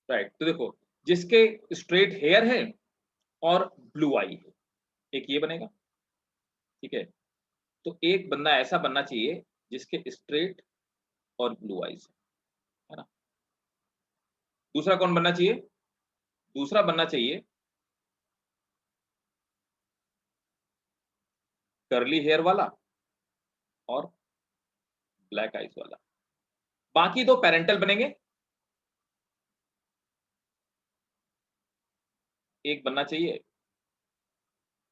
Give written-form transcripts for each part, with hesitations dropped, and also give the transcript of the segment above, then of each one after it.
Right. तो देखो, जिसके स्ट्रेट हेयर है और ब्लू आई है, एक ये बनेगा, ठीक है। तो एक बंदा ऐसा बनना चाहिए जिसके स्ट्रेट और ब्लू आईज है ना। दूसरा कौन बनना चाहिए? दूसरा बनना चाहिए कर्ली हेयर वाला और ब्लैक आईज वाला। बाकी दो पेरेंटल बनेंगे। एक बनना चाहिए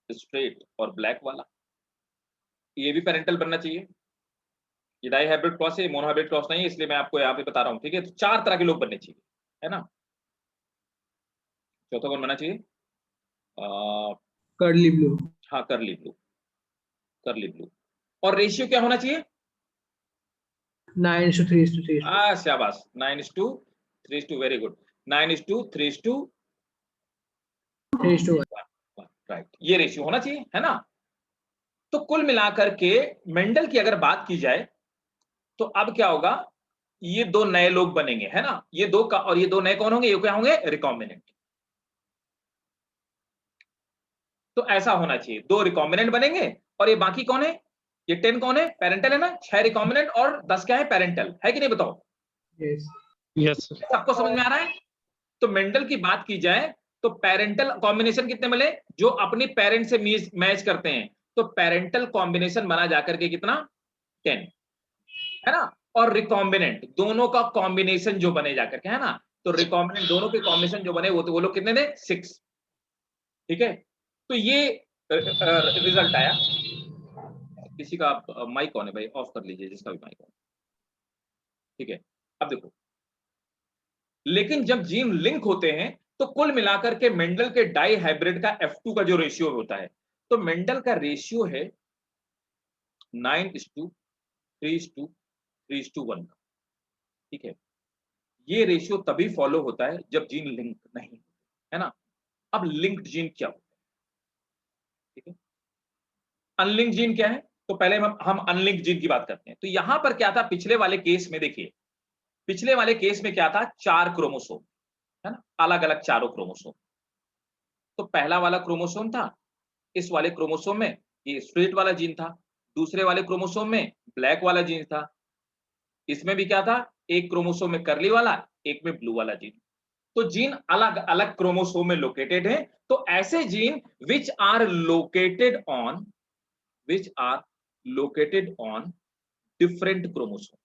स्ट्रेट और ब्लैक वाला, ये भी पेरेंटल बनना चाहिए। ये डाई हाइब्रिड क्रॉस है, मोनो हाइब्रिड क्रॉस नहीं है, इसलिए मैं आपको यहाँ पे बता रहा हूँ, ठीक है। तो 4 तरह के लोग बनने चाहिए, है ना। चौथा कौन बनना चाहिए? Curly blue. हाँ, कर्ली ब्लू, कर्ली ब्लू। और रेशियो क्या होना चाहिए? 9:3:3। शाबाश, 9:3:2, वेरी गुड। 9:3:1। राइट, ये रेशियो होना चाहिए, है ना। तो कुल मिलाकर के मेंडल की अगर बात की जाए तो अब क्या होगा, ये दो नए लोग बनेंगे, है ना। ये दो का, और ये दो नए कौन होंगे? ये क्या होंगे? रिकॉम्बिनेंट। तो ऐसा होना चाहिए, 2 रिकॉम्बिनेंट बनेंगे। और ये बाकी कौन है? ये 10 कौन है? पेरेंटल है ना। 6 रिकॉम्बिनेंट और 10 क्या है? पेरेंटल है कि नहीं, बताओ। Yes sir. सबको समझ में आ रहा है? तो मेंडल की बात की जाए तो पेरेंटल कॉम्बिनेशन कितने मिले? जो अपनी पेरेंट से मैच करते हैं। तो पेरेंटल कॉम्बिनेशन बना जाकर के कितना? 10, है ना। और रिकॉम्बिनेंट दोनों का कॉम्बिनेशन जो बने जाकर के, है ना। तो रिकॉम्बिनेंट दोनों के कॉम्बिनेशन जो बने वो लोग कितने थे? 6, ठीक है। तो ये रिजल्ट आया। किसी का माइक ऑन है भाई, ऑफ कर लीजिए, जिसका भी माइक ऑन, ठीक है। अब देखो, लेकिन जब जीन लिंक होते हैं तो कुल मिलाकर के मेंडल के डाई हाइब्रिड का F2 का जो रेशियो होता है, तो मेंडल का रेशियो है 9:3:3:1 का, ठीक है। ये रेशियो तभी फॉलो होता है जब जीन लिंक नहीं, है ना। अब लिंक्ड जीन क्या होता है, ठीक है। अनलिंक्ड जीन क्या है? तो पहले हम अनलिंक्ड जीन की बात करते हैं। तो यहां पर क्या था पिछले वाले केस में? देखिए, पिछले वाले केस में क्या था? 4 क्रोमोसोम, है ना, अलग अलग चारों क्रोमोसोम। तो पहला वाला क्रोमोसोम था, इस वाले क्रोमोसोम में ये स्ट्रेट वाला जीन था। दूसरे वाले क्रोमोसोम में ब्लैक वाला जीन था। इसमें भी क्या था? एक क्रोमोसोम में कर्ली वाला, एक में ब्लू वाला जीन। तो जीन अलग अलग क्रोमोसोम में लोकेटेड है। तो ऐसे gene which are located on different chromosome.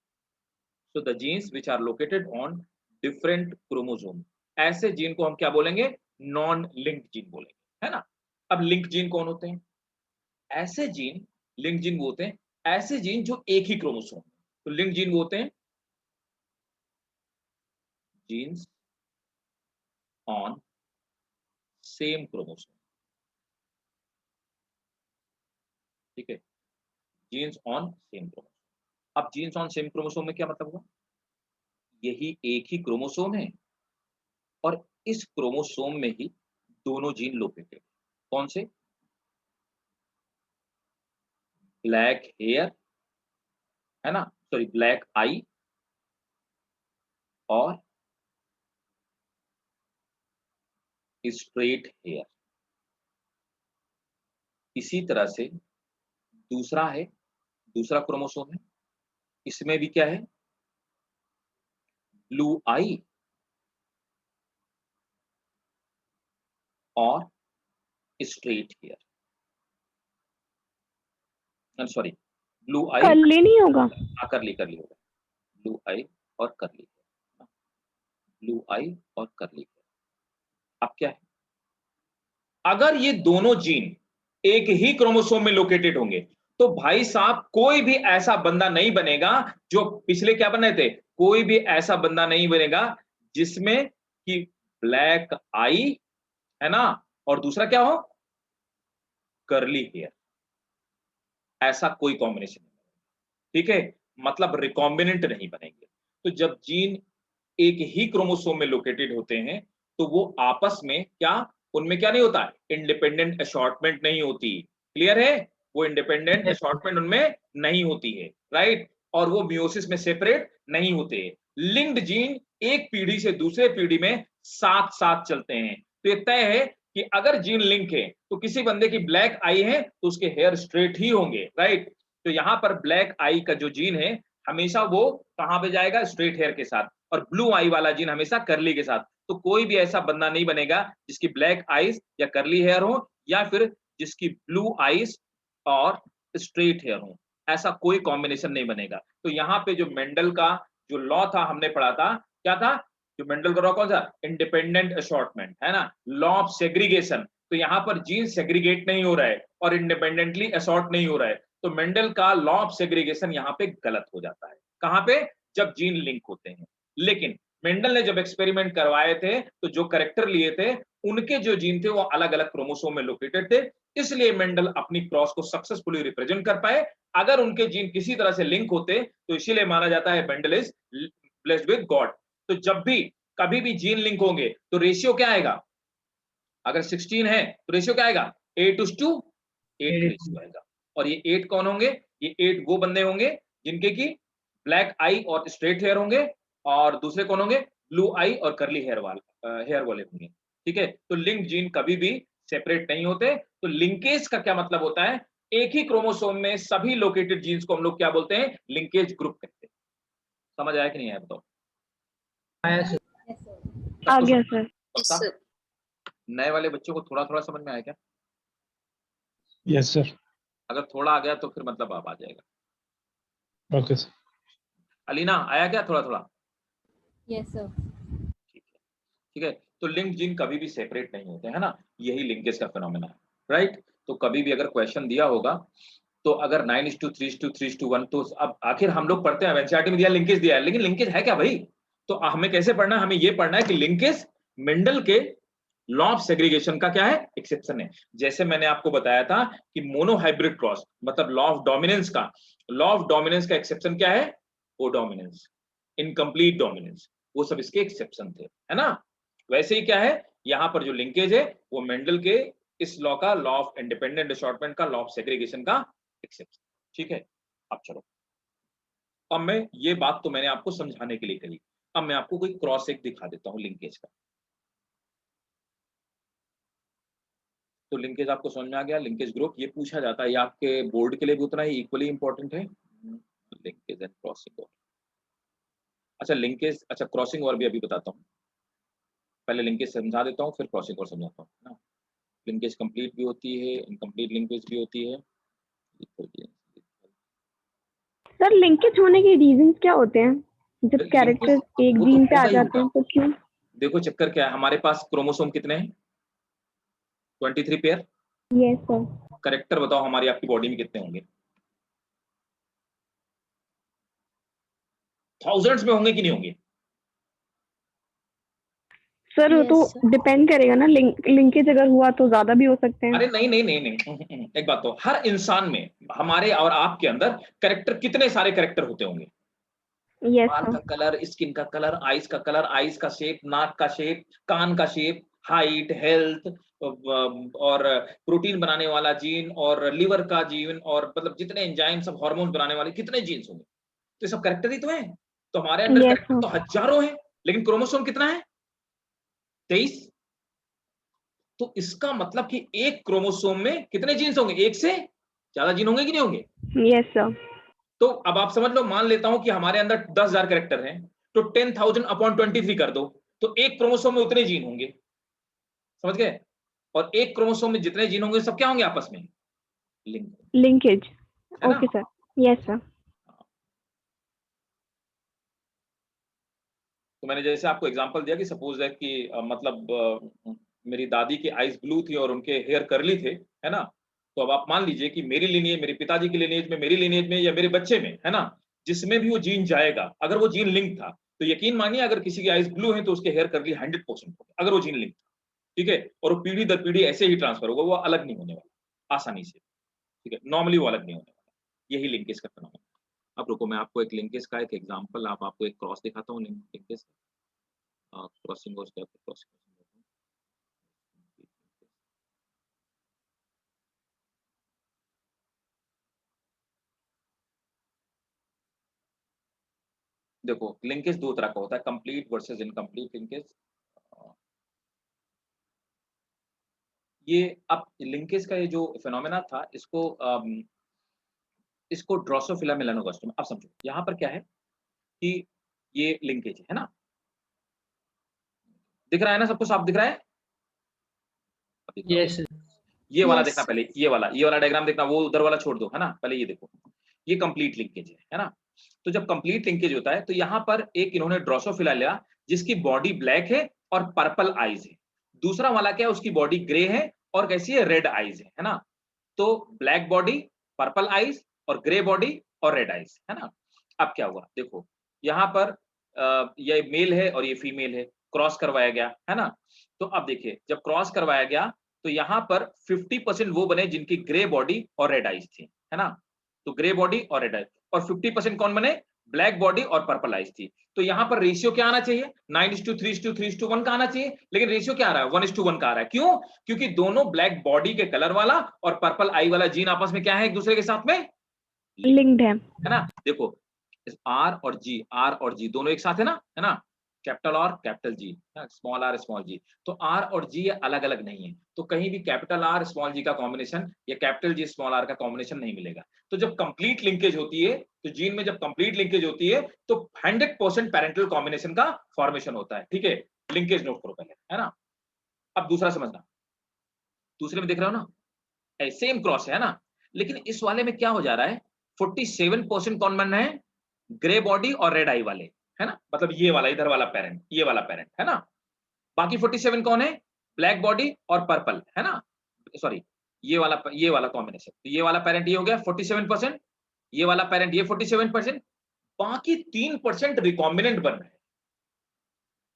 So the genes which are located on different chromosome, ऐसे जीन को हम क्या बोलेंगे? नॉन लिंक्ड जीन बोलेंगे, है ना। अब लिंक जीन कौन होते हैं? ऐसे जीन, लिंक जीन वो होते हैं ऐसे जीन जो एक ही क्रोमोसोम। तो लिंक जीन वो होते हैं जीन्स ऑन सेम क्रोमोसोम, ठीक है। Genes on same chromosome. अब जीन्स ऑन सेम क्रोमोसोम में क्या मतलब हुआ? यही एक ही क्रोमोसोम है और इस क्रोमोसोम में ही दोनों जीन लोकेटेड। कौन से? ब्लैक हेयर, है ना, सॉरी ब्लैक आई और स्ट्रेट हेयर। इसी तरह से दूसरा है, दूसरा क्रोमोसोम है, इसमें भी क्या है? ब्लू आई और स्ट्रेट हेयर, सॉरी ब्लू आई, कर्ली नहीं होगा? करली होगा। ब्लू आई और करली, ब्लू आई और करली। अब क्या है? अगर ये दोनों जीन एक ही क्रोमोसोम में लोकेटेड होंगे तो भाई साहब कोई भी ऐसा बंदा नहीं बनेगा जो पिछले क्या बने थे, कोई भी ऐसा बंदा नहीं बनेगा जिसमें कि ब्लैक आई, है ना, और दूसरा क्या हो? Curly hair. ऐसा कोई कॉम्बिनेशन नहीं, ठीक है। मतलब रिकॉम्बिनेंट नहीं बनेंगे। तो जब जीन एक ही क्रोमोसोम में लोकेटेड होते हैं तो वो आपस में क्या, उनमें क्या नहीं होता? इंडिपेंडेंट असॉर्टमेंट नहीं होती। क्लियर है? वो इंडिपेंडेंट असॉर्टमेंट उनमें नहीं होती है, राइट। और वो मियोसिस में सेपरेट नहीं होते। लिंक्ड जीन एक पीढ़ी से दूसरे पीढ़ी में साथ साथ चलते हैं। तो ये तय है कि अगर जीन लिंक है तो किसी बंदे की ब्लैक आई है तो उसके हेयर स्ट्रेट ही होंगे, राइट। तो यहाँ पर ब्लैक आई का जो जीन है हमेशा वो कहाँ पे जाएगा, स्ट्रेट हेयर के साथ, और ब्लू आई वाला जीन हमेशा करली के साथ। तो कोई भी ऐसा बंदा नहीं बनेगा जिसकी ब्लैक आईज या करली हेयर हो, या फिर जिसकी ब्लू आईज और स्ट्रेट हेयर हो, ऐसा कोई कॉम्बिनेशन नहीं बनेगा। तो यहाँ पे जो मेंडल का जो लॉ था हमने पढ़ा था, क्या था, जो मेंडल का लॉ कौन सा, इंडिपेंडेंट असॉर्टमेंट, है ना, लॉ ऑफ सेग्रीगेशन। तो यहाँ पर जीन सेग्रीगेट नहीं हो रहा है और इंडिपेंडेंटली असॉर्ट नहीं हो रहा है, तो मेंडल का लॉ ऑफ सेग्रीगेशन यहाँ पे गलत हो जाता है। कहाँ पे, जब जीन लिंक होते हैं। लेकिन मेंडल ने जब एक्सपेरिमेंट करवाए थे तो जो करेक्टर लिए थे उनके जो जीन थे वो अलग अलग क्रोमोसोम में लोकेटेड थे, इसलिए मेंडल अपनी क्रॉस को सक्सेसफुली रिप्रेजेंट कर पाए। अगर उनके जीन किसी तरह से लिंक होते तो इसीलिए माना जाता है Mendel is blessed with God. तो जब भी कभी भी जीन लिंक होंगे तो रेशियो क्या आएगा, अगर 16 है तो रेशियो क्या आएगा, 8:8 रेशियो आएगा। और ये 8 कौन होंगे, ये 8 वो बंदे होंगे जिनके की ब्लैक आई और स्ट्रेट हेयर होंगे, और दूसरे कौन होंगे, ब्लू आई और करली हेयर वाले होंगे। ठीक है, तो लिंक जीन कभी भी सेपरेट नहीं होते। तो लिंकेज का क्या मतलब होता है, एक ही क्रोमोसोम में सभी लोकेटेड जीन्स को हम लोग क्या बोलते हैं, लिंकेज ग्रुप कहते हैं। समझ आया कि नहीं आया बताओ। आया सर। आ सबको गया समझ, सर। पक्का? नए वाले बच्चों को थोड़ा थोड़ा समझ में आया क्या? Yes sir. अगर थोड़ा आ गया तो फिर मतलब आप आ जाएगा। Okay sir. अलीना आया क्या थोड़ा थोड़ा? Yes sir. ठीक है, ठीक है। तो लिंक जीन कभी भी सेपरेट नहीं होते, है ना, यही लिंकेज का फिनोमेना है, राइट। तो कभी भी अगर क्वेश्चन दिया होगा तो अगर 9:3:3:1, तो अब आखिर हम लोग पढ़ते हैं एनसीईआरटी में दिया लिंकेज दिया है, लेकिन लिंकेज है क्या भाई? तो हमें कैसे पढ़ना है, हमें ये पढ़ना है कि लिंकेज मेंडल के लॉ ऑफ सेग्रीगेशन का क्या है, एक्सेप्शन है। जैसे मैंने आपको बताया था कि मोनोहाइब्रिड क्रॉस मतलब लॉ ऑफ डोमिनेंस का एक्सेप्शन क्या है, ओ डोमिनेंस, इनकम्प्लीट डोमिनेंस, वो सब इसके एक्सेप्शन थे, है ना। वैसे ही क्या है, यहां पर जो लिंकेज है वो मेंडल के इस लॉ का, लॉ ऑफ इंडिपेंडेंट असॉर्टमेंट का, लॉ ऑफ सेग्रीगेशन का एक्सेप्शन। ठीक है, अब चलो, अब मैं ये बात तो मैंने आपको समझाने के लिए कही, अब मैं आपको कोई क्रॉस एक दिखा देता हूं लिंकेज का। तो लिंकेज आपको समझ में आ गया, लिंकेज ग्रुप ये पूछा जाता है, ये आपके बोर्ड के लिए भी उतना ही इक्वली इंपॉर्टेंट है, लिंकेज एंड क्रॉसिंग ओवर। अच्छा लिंकेज, अच्छा क्रॉसिंग ओवर भी अभी बताता हूँ, पहले लिंकेज समझा देता हूँ फिर क्रॉसिंग ओवर समझाता हूँ ना। लिंकेज कंप्लीट भी होती है, इनकम्प्लीट लिंकेज भी होती है। सर लिंकेज होने के रीजंस क्या होते हैं, जब लिंकेज कैरेक्टर एक वो तो जीन पे आ होगा ही जाते होगा। हैं तो क्यों? देखो चक्कर क्या है, हमारे पास क्रोमोसोम कितने हैं, 23 पेयर। Yes sir. करेक्टर बताओ हमारी आपकी बॉडी में कितने होंगे, थाउजेंड्स में होंगे कि नहीं होंगे? सर वो तो डिपेंड करेगा ना, लिंकेज अगर हुआ तो ज्यादा भी हो सकते हैं। अरे नहीं नहीं नहीं नहीं, एक बात तो, हर इंसान में, हमारे और आपके अंदर कैरेक्टर, कितने सारे कैरेक्टर होते होंगे, यस बाल सर। का कलर, स्किन का कलर, आईज का कलर, आईज का शेप, नाक का शेप, कान का शेप, हाइट, हेल्थ, और प्रोटीन बनाने वाला जीन, और लिवर का जीन, और मतलब जितने एंजाइम सब हार्मोन्स बनाने वाले कितने जीन्स होंगे, तो ये सब कैरेक्टर ही तो है। तो हमारे अंदर यस कैरेक्टर सर। तो हजारों हैं, लेकिन क्रोमोसोम कितना है, 23। तो इसका मतलब कि एक क्रोमोसोम में कितने जीन्स होंगे, एक से ज्यादा जीन होंगे कि नहीं होंगे? Yes sir. तो अब आप समझ लो, मान लेता हूं कि हमारे अंदर 10,000 कैरेक्टर हैं, तो 10,000 अपॉन 23 कर दो, तो एक क्रोमोसोम में उतने जीन होंगे, समझ गए। और एक क्रोमोसोम में जितने जीन होंगे सब क्या होंगे, आपस में लिंक, लिंकेज। है ना। Okay sir. Yes sir. तो मैंने जैसे आपको एग्जांपल दिया कि सपोज है कि मतलब मेरी दादी की आईज ब्लू थी और उनके हेयर करली थे, है ना। तो अब आप मान लीजिए कि मेरी लिनिएज, मेरे पिताजी की लिनिएज में, मेरी लिनिएज में, या मेरे बच्चे में, है ना, जिसमें भी वो जीन जाएगा, अगर वो जीन लिंक था, तो यकीन मानिए अगर किसी की आईज ब्लू है तो उसके हेयर करली 100% होगा, अगर वो जीन लिंक था। ठीक है, और वो पीढ़ी दर पीढ़ी ऐसे ही ट्रांसफर होगा, वो अलग नहीं होने वाला आसानी से। ठीक है, नॉर्मली वो अलग नहीं होने वाला, यही लिंकेज का फिनोमेना। अब रुको, मैं आपको एक लिंकेज का एक एग्जांपल, आप आपको एक क्रॉस दिखाता हूँ लिंकेज, क्रॉसिंग हो जाता है, क्रॉसिंग। देखो लिंकेज दो तरह का होता है, कंप्लीट वर्सेस इनकम्प्लीट लिंकेज। ये अब लिंकेज का ये जो फिनोमेना था इसको ड्रोसोफिला मेलानोगास्ट्रोमा। अब समझो यहाँ पर क्या है कि ये लिंकेज है ना, दिख रहा है ना, सबको साफ दिख रहा है? Yes, sir. ये वाला Yes, देखना sir. पहले, ये वाला डायग्राम देखना, वो उधर वाला छोड़ दो, है ना, पहले ये देखो, ये कंप्लीट लिंकेज है ना। तो जब कंप्लीट लिंकेज होता है तो यहाँ पर एक इन्होंने ड्रोसोफिला लिया जिसकी बॉडी ब्लैक है और पर्पल आईज है। दूसरा वाला क्या है, उसकी बॉडी ग्रे है और कैसी है, रेड आईज है ना। तो ब्लैक बॉडी, पर्पल आईज और ग्रे बॉडी और रेड आईज, है ना। अब क्या हुआ देखो, यहाँ पर ये मेल है और ये फीमेल है, क्रॉस करवाया गया, है ना। तो अब देखिए जब क्रॉस करवाया गया तो यहाँ पर 50% वो बने जिनकी ग्रे बॉडी और रेड आईज थी, है ना। तो ग्रे बॉडी और रेड आईज, और 50% कौन बने, ब्लैक बॉडी और पर्पल आईज थी। तो यहाँ पर रेशियो क्या आना चाहिए, 9:3:3:1 का आना चाहिए, लेकिन रेशियो क्या आ रहा है, 1:1 का आ रहा है। क्यों? क्योंकि दोनों ब्लैक बॉडी के कलर वाला और पर्पल आई वाला जीन आपस में क्या है, एक दूसरे के साथ में लिंक्ड है ना। देखो आर और जी दोनों एक साथ है ना, capital R capital G, small R small G. तो आर और जी अलग अलग नहीं है, तो कहीं भी कैपिटल आर स्मॉल जी का कॉम्बिनेशन या कैपिटल जी स्मॉल आर का कॉम्बिनेशन नहीं मिलेगा। तो जब कंप्लीट लिंकेज होती है, तो जीन में जब कंप्लीट लिंकेज होती है तो 100% पैरेंटल कॉम्बिनेशन का फॉर्मेशन होता है। ठीक है, लिंकेज नोट करो पहले, है ना। अब दूसरा समझना, दूसरे में देख रहे हो ना, सेम क्रॉस है ना, लेकिन इस वाले में क्या हो जा रहा है, 47% कौन बन रहे हैं, ग्रे बॉडी और रेड आई वाले, है ना। मतलब ये वाला इधर वाला पेरेंट, ये वाला पेरेंट, है ना। बाकी 47 कौन है, ब्लैक बॉडी और पर्पल, है ना। सॉरी, ये वाला कॉम्बिनेशन, तो ये वाला पेरेंट ये हो गया 47%, ये वाला पेरेंट ये 47%, बाकी 3% रिकॉम्बिनेंट बन रहे हैं।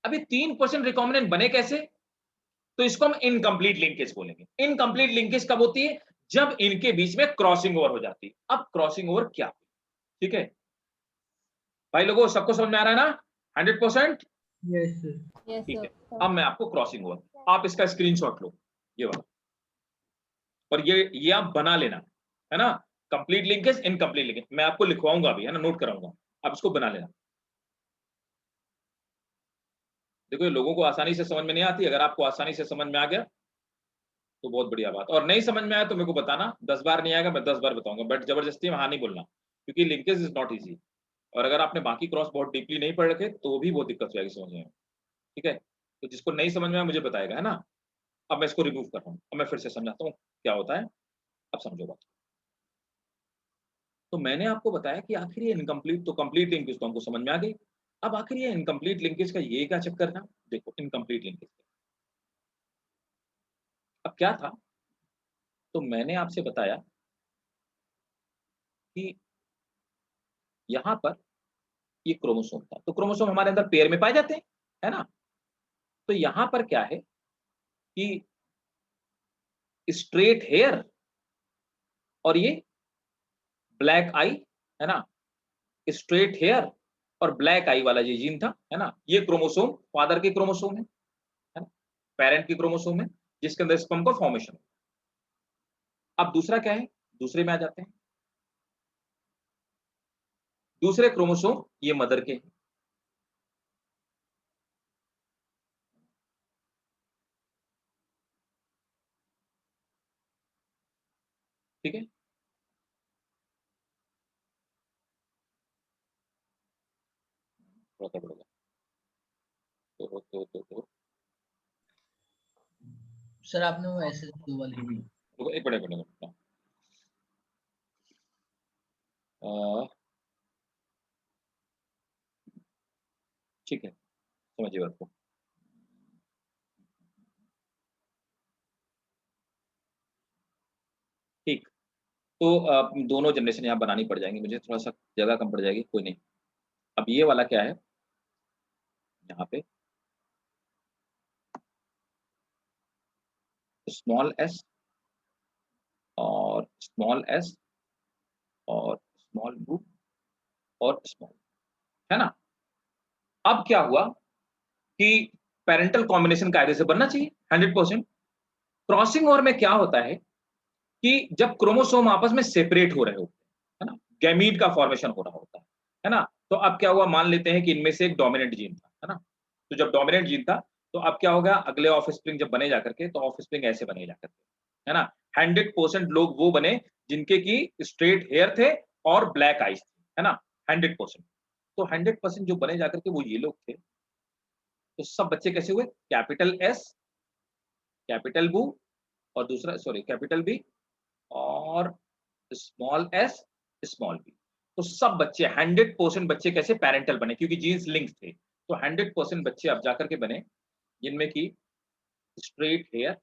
अभी 3% रिकॉम्बिनेंट बने कैसे, तो इसको हम इनकम्प्लीट लिंकेज बोलेंगे। इनकम्प्लीट लिंकेज कब होती है, जब इनके बीच में क्रॉसिंग ओवर हो जाती है। अब क्रॉसिंग ओवर क्या, ठीक है भाई लोगों, सबको समझ में आ रहा है ना 100%? Yes, sir. Yes, ठीक sir. है, अब मैं आपको क्रॉसिंग ओवर, आप इसका स्क्रीनशॉट लो, ये वाला, और ये आप बना लेना, है ना। कंप्लीट लिंकेज, इनकम्प्लीट लिंकेज, मैं आपको लिखवाऊंगा भी, है ना, नोट कराऊंगा, आप इसको बना लेना। देखो ये लोगों को आसानी से समझ में नहीं आती, अगर आपको आसानी से समझ में आ गया तो बहुत बढ़िया बात, और नहीं समझ में आया तो मेरे को बताना, 10 बार नहीं आएगा मैं 10 बार बताऊंगा, बट जबरदस्ती में हाँ नहीं बोलना, क्योंकि लिंकेज इज नॉट इजी। और अगर आपने बाकी क्रॉस बहुत डीपली नहीं पढ़ रखे तो भी बहुत दिक्कत हो जाएगी समझने में, ठीक है। तो जिसको नहीं समझ में आया मुझे बताएगा, है ना। अब मैं इसको रिमूव कर रहा हूँ, अब मैं फिर से समझाता हूँ क्या होता है, अब समझो बात। तो मैंने आपको बताया कि आखिर ये इनकम्प्लीट, तो कंप्लीट लिंकेज तो हमको समझ में आ गई। अब आखिर ये इनकम्प्लीट लिंकेज का ये क्या चक्कर था, देखो इनकम्प्लीट लिंकेज अब क्या था, तो मैंने आपसे बताया कि यहाँ पर ये क्रोमोसोम था, तो क्रोमोसोम हमारे अंदर पेयर में पाए जाते हैं, है ना। तो यहाँ पर क्या है कि स्ट्रेट हेयर और ये ब्लैक आई, है ना, स्ट्रेट हेयर और ब्लैक आई वाला ये जीन था, है ना। ये क्रोमोसोम फादर के क्रोमोसोम है ना, पेरेंट की क्रोमोसोम है, जिसके अंदर स्पर्म का फॉर्मेशन। अब दूसरा क्या है, दूसरे में आ जाते हैं, दूसरे क्रोमोसोम ये मदर के हैं, ठीक है। थोड़ा तो सर आपने वो ऐसे दो वाली तो एक मिनट ठीक है, समझिए बात को। ठीक, तो दोनों जनरेशन यहाँ बनानी पड़ जाएंगी मुझे, थोड़ा सा जगह कम पड़ जाएगी, कोई नहीं। अब ये वाला क्या है, यहाँ पे स्मॉल एस और स्मॉल एस और स्मॉल यू और स्मॉल, है ना। अब क्या हुआ कि पेरेंटल कॉम्बिनेशन कायदे से बनना चाहिए 100%। क्रॉसिंग ओवर में क्या होता है कि जब क्रोमोसोम आपस में सेपरेट हो रहे होते हैं, है ना, गैमीट का फॉर्मेशन हो रहा होता है ना। तो अब क्या हुआ, मान लेते हैं कि इनमें से एक डोमिनेंट जीन था, है ना। तो जब डोमिनेंट जीन था तो अब क्या होगा, अगले ऑफ स्प्रिंग जब बने जाकर के, तो ऑफ स्प्रिंग ऐसे बने जाकर के, है ना। 100% लोग वो बने जिनके की स्ट्रेट हेयर थे और ब्लैक आईज थे, है ना, 100%। तो 100% जो बने जाकर के वो ये लोग थे। तो सब बच्चे कैसे हुए, कैपिटल एस, कैपिटल बू, और दूसरा सॉरी कैपिटल बी और स्मॉल एस, स्मॉल बी। तो सब बच्चे 100% बच्चे कैसे पैरेंटल बने, क्योंकि जीन्स लिंक थे। तो 100% बच्चे अब जाकर के बने जिनमें की स्ट्रेट हेयर,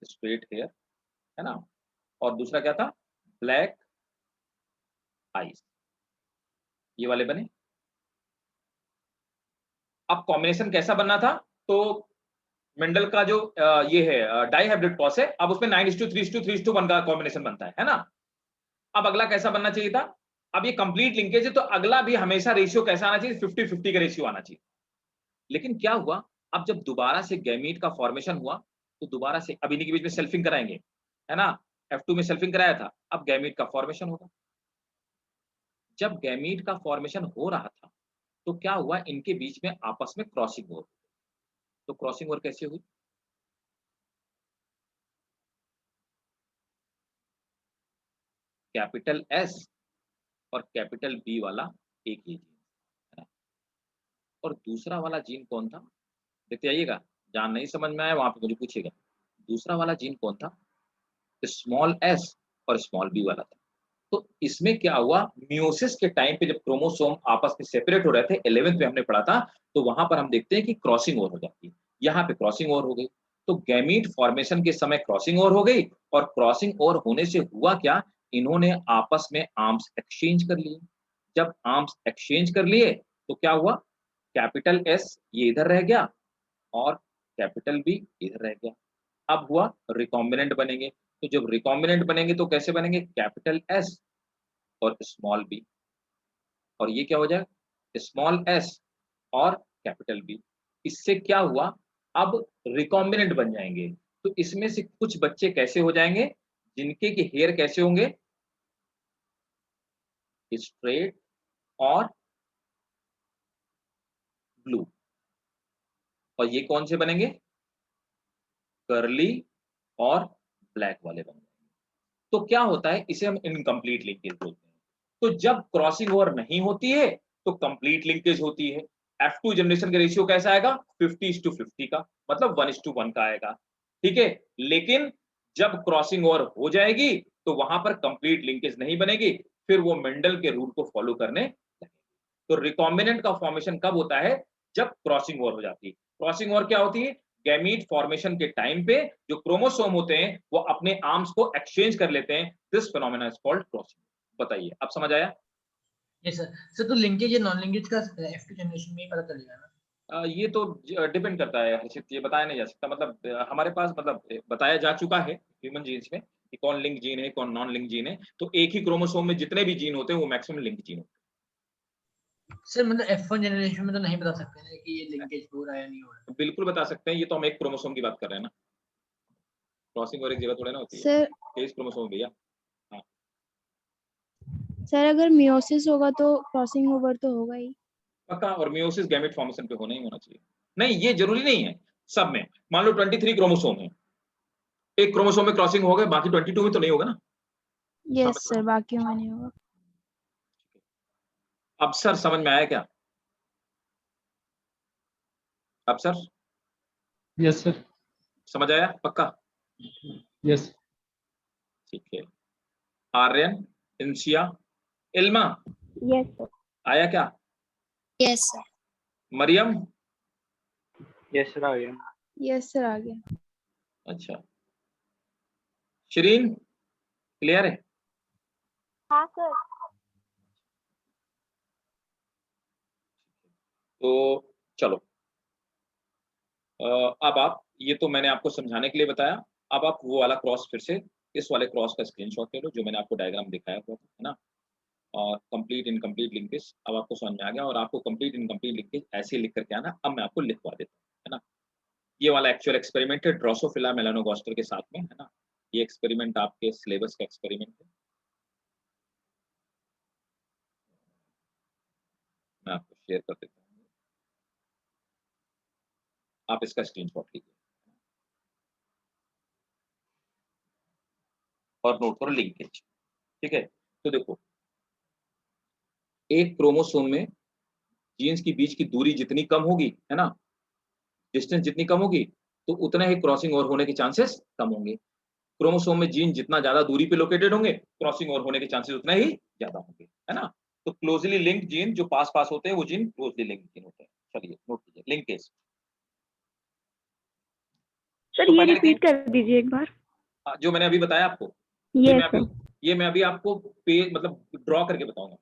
स्ट्रेट हेयर, है ना, और दूसरा क्या था, ब्लैक आईज, ये वाले बने। अब कॉम्बिनेशन कैसा बनना था, तो मेंडल का जो ये है डाई हाइब्रिड क्रॉस है, अब उसमें 9:3:3:1 का कॉम्बिनेशन बनता है ना। अब अगला कैसा बनना चाहिए था, अब ये कंप्लीट लिंकेज है तो अगला भी हमेशा रेशियो कैसा आना चाहिए, 50-50 का रेशियो आना चाहिए। लेकिन क्या हुआ, अब जब दोबारा से गैमीट का फॉर्मेशन हुआ, तो दोबारा से अब इन्हीं के बीच में सेल्फिंग कराएंगे, है ना, F2 में सेल्फिंग कराया था, अब गैमीट का फॉर्मेशन होगा। जब गैमीट का फॉर्मेशन हो रहा था, तो क्या हुआ, इनके बीच में आपस में क्रॉसिंग ओवर। तो क्रॉसिंग ओवर कैसे हुई, कैपिटल एस और कैपिटल बी वाला एक ही जीन, है ना, और दूसरा वाला जीन कौन था, देखते आइएगा, जहां नहीं समझ में आया वहां पे मुझे पूछिएगा। दूसरा वाला जीन कौन था, स्मॉल एस और स्मॉल बी वाला था। तो इसमें क्या हुआ, मियोसिस के टाइम पे जब क्रोमोसोम आपस में सेपरेट हो रहे थे, 11th में हमने पढ़ा था, तो वहां पर हम देखते हैं कि क्रॉसिंग ओवर हो जाती है। यहाँ पे क्रॉसिंग ओवर हो गई, तो गैमीट फॉर्मेशन के समय क्रॉसिंग ओवर हो गई, और क्रॉसिंग ओवर होने से हुआ क्या, इन्होंने आपस में आर्म्स एक्सचेंज कर लिए। जब आर्म्स एक्सचेंज कर लिए, तो क्या हुआ, कैपिटल एस ये इधर रह गया और कैपिटल बी इधर रह गया। अब हुआ रिकॉम्बिनेंट बनेंगे, तो जब रिकॉम्बिनेंट बनेंगे तो कैसे बनेंगे, कैपिटल एस और स्मॉल बी, और ये क्या हो जाए, स्मॉल एस और कैपिटल बी। इससे क्या हुआ, अब रिकॉम्बिनेंट बन जाएंगे। तो इसमें से कुछ बच्चे कैसे हो जाएंगे, जिनके के हेयर कैसे होंगे, स्ट्रेट और ब्लू, और ये कौन से बनेंगे, कर्ली और ब्लैक वाले बनेंगे। तो क्या होता है, इसे हम इनकम्प्लीट लिंकेज बोलते हैं। तो जब क्रॉसिंग ओवर नहीं होती है, तो कंप्लीट लिंकेज होती है। F2 जनरेशन का रेशियो कैसा आएगा, 50:50 का, मतलब 1:1 का आएगा, ठीक है। लेकिन जब क्रॉसिंग ओवर हो जाएगी, तो वहां पर कंप्लीट लिंकेज नहीं बनेगी, फिर वो मेंडल के रूल को फॉलो करने लगेगी। तो रिकॉम्बिनेंट का फॉर्मेशन कब होता है, जब क्रॉसिंग ओवर हो जाती है। क्रॉसिंग ओवर क्या होती है, गैमीट फॉर्मेशन के टाइम पे जो क्रोमोसोम होते हैं वो अपने आर्म्स को एक्सचेंज कर लेते हैं। This phenomena is called crossing. बताइए, अब समझ आया। Yes sir. सर तो लिंकेज या नॉन लिंकेज का F2 जनरेशन में ही पता चलेगा ना। ये तो डिपेंड करता है हर्षित, ये बताया नहीं जा सकता, मतलब हमारे पास मतलब बताया जा चुका है ह्यूमन जीन्स में कि कौन लिंक जीन है कौन नॉन लिंक जीन है। तो एक ही क्रोमोसोम में जितने भी जीन होते हैं वो मैक्सिमम लिंक जीन होते सर मतलब F1 जनरेशन में तो नहीं बता सकते ना कि ये लिंकेज हो रहा है या नहीं हो रहा हैं। बिल्कुल बता सकते हैं, ये तो हम एक क्रोमोसोम की बात कर रहे हैं ना, क्रॉसिंग और एक जगह थोड़ी ना होती है, सर 23 क्रोमोसोम भैया। हाँ, सर अगर मियोसिस होगा तो क्रॉसिंग ओवर तो होगा ही। पक्का, और मियोसिस गैमेट फॉर्मेशन पे होना ही होना चाहिए। नहीं, ये जरूरी नहीं है सब में। मान लो 23 क्रोमोसोम है, एक क्रोमोसोम में क्रॉसिंग हो गए, बाकी 22 में तो नहीं होगा ना। यस सर, बाकियों में नहीं होगा। अब सर समझ में आया क्या, अब सर यस सर। समझ आया पक्का, यस ठीक है। Aryan, Insiya, Ilma, yes sir. आया क्या, yes sir. Mariyam, yes sir, आ गया। यस सर, आ गया। अच्छा, शिरीन क्लियर है। हाँ सर। तो चलो, अब आप, ये तो मैंने आपको समझाने के लिए बताया। अब आप वो वाला क्रॉस फिर से, इस वाले क्रॉस का स्क्रीनशॉट ले लो जो मैंने आपको डायग्राम दिखाया हुआ था, है ना, और कंप्लीट इनकम्प्लीट लिंकेज अब आपको समझ में आ गया। और आपको कंप्लीट इनकम्प्लीट लिंकेज ऐसे लिख करके आना, अब मैं आपको लिखवा देता हूँ, है ना। ये वाला एक्चुअल एक्सपेरिमेंट है ड्रोसोफिला मेलानोगास्टर के साथ में, है ना। ये एक्सपेरिमेंट आपके सिलेबस का एक्सपेरिमेंट है, मैं आपको शेयर कर देता हूँ। आप इसका स्क्रीनशॉट लीजिए और नोट करो लिंकेज। ठीक है, तो देखो एक क्रोमोसोम में जीन्स की बीच की दूरी जितनी कम होगी, है ना, डिस्टेंस जितनी कम होगी, तो उतना ही क्रॉसिंग ओवर होने के चांसेस कम होंगे। क्रोमोसोम में जीन जितना ज्यादा दूरी पे लोकेटेड होंगे, क्रॉसिंग ओवर होने के चांसेस उतना ही ज्यादा होंगे, है ना। तो क्लोजली लिंक्ड जीन जो पास पास होते हैं वो जीन क्लोजली लिंक्ड जीन होते हैं। चलिए नोट कीजिए लिंकेज। सर तो ये पहले रिपीट देखें कर दीजिए एक बार। जो मैंने अभी बताया आपको, ये यस मैं सर। अभी ये मैं अभी आपको पे मतलब ड्रॉ करके बताऊंगा,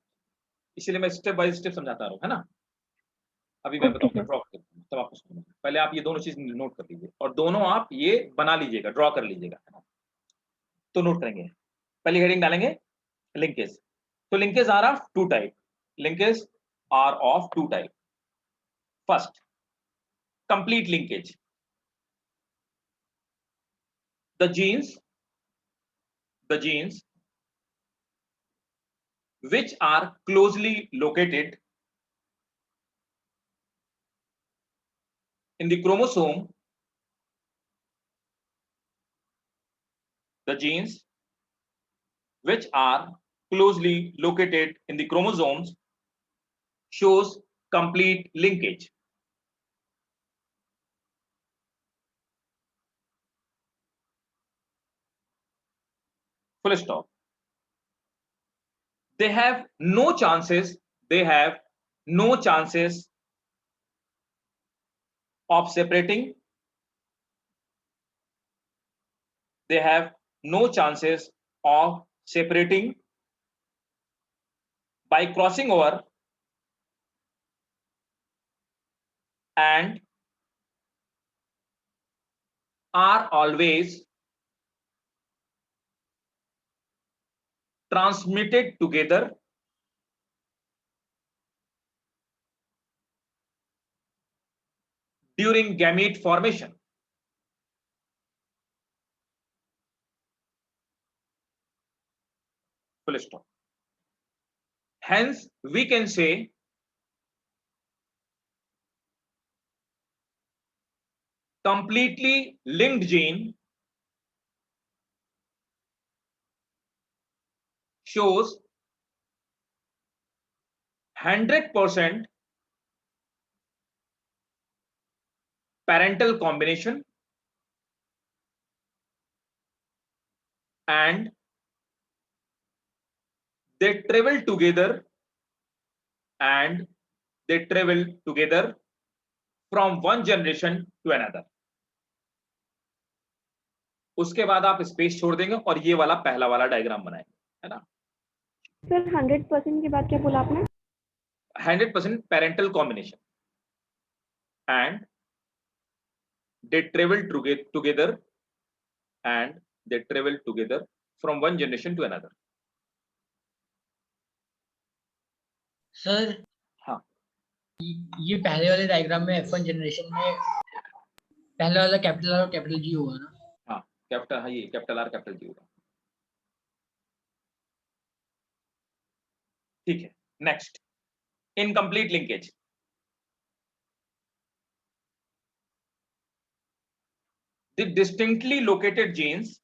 इसीलिए मैं स्टेप बाय स्टेप समझाता रहा हूँ, है ना। अभी मैं ओके बताऊंगा सर। ड्रॉ करके, तब आपको समझ में आएगा। पहले आप ये दोनों चीज नोट कर लीजिए और दोनों आप ये बना लीजिएगा, ड्रॉ कर लीजिएगा, है ना। तो नोट करेंगे, पहली हेडिंग डालेंगे लिंकेज। तो linkage are of two type, linkage are of two type. First, complete linkage. The genes which are closely located in the chromosome, the genes which are closely located in the chromosomes shows complete linkage. Full stop. They have no chances, they have no chances of separating. They have no chances of separating by crossing over and are always transmitted together during gamete formation. Full stop. Hence, we can say completely linked gene shows 100% parental combination and they travel together and they travel together from one generation to another. उसके बाद आप space छोड़ देंगे और ये वाला पहला वाला डायग्राम बनाएंगे, है ना। सर 100% की बात क्या बोला आपने? 100% parental combination and they travel together and they travel together from one generation to another. Sir हाँ, ये पहले वाले डायग्राम में F1 जनरेशन में पहले वाला कैपिटल आर और कैपिटल जी होगा ना? हाँ कैपिटल, हाँ ये कैपिटल आर कैपिटल जी होगा। ठीक है, next, incomplete linkage. The distinctly located genes,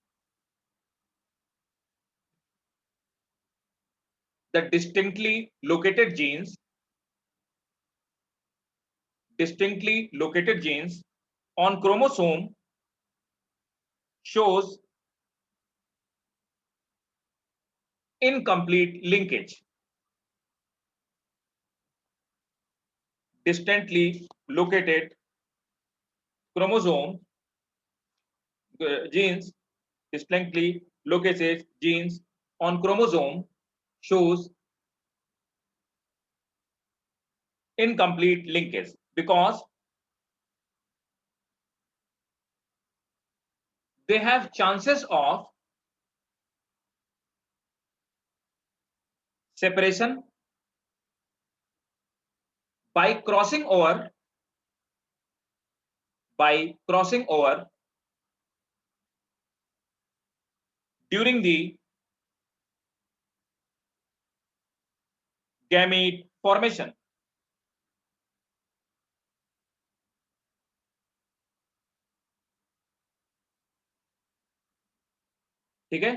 the distinctly located genes on chromosome shows incomplete linkage. Distantly located chromosome genes, distinctly located genes on chromosome shows incomplete linkage because they have chances of separation by crossing over during the gamete formation. ठीक है,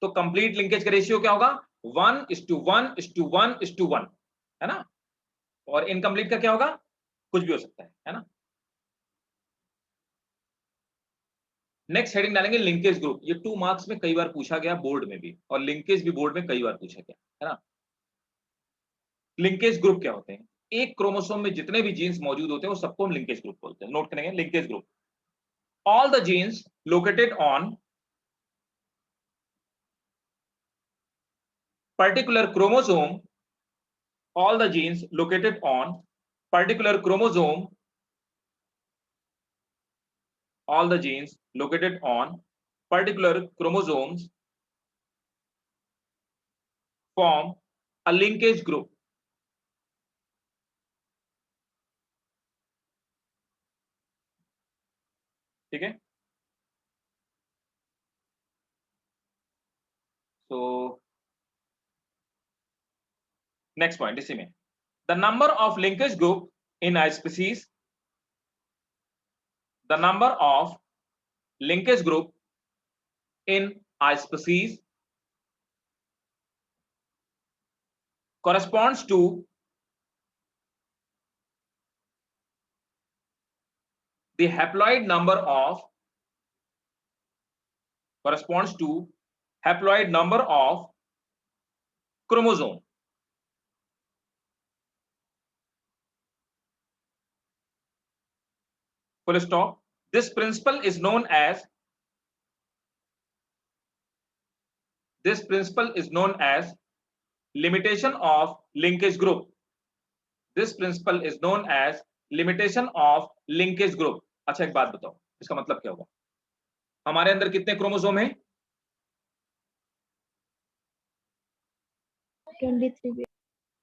तो complete linkage का ratio क्या होगा 1:1:1:1, है ना। और incomplete का क्या होगा, कुछ भी हो सकता है ना। नेक्स्ट हेडिंग डालेंगे लिंकेज ग्रुप। ये 2 मार्क्स में कई बार पूछा गया बोर्ड में भी, और लिंकेज भी बोर्ड में कई बार पूछा गया, है ना। लिंकेज ग्रुप क्या होते हैं, एक क्रोमोसोम में जितने भी जीन्स मौजूद होते हैं वो सबको हम लिंकेज ग्रुप बोलते हैं। नोट करेंगे linkage group, all the genes located on particular chromosome, all the genes located on particular chromosome, all the genes located on particular chromosomes form a linkage group. ठीक है, so next point इसी में, the number of linkage group in a species, the number of linkage group in a species corresponds to the haploid number of chromosome. Full stop. This principle is known as limitation of linkage group. This principle is known as limitation of linkage group. अच्छा एक बात बताओ, इसका मतलब क्या होगा, हमारे अंदर कितने क्रोमोसोम हैं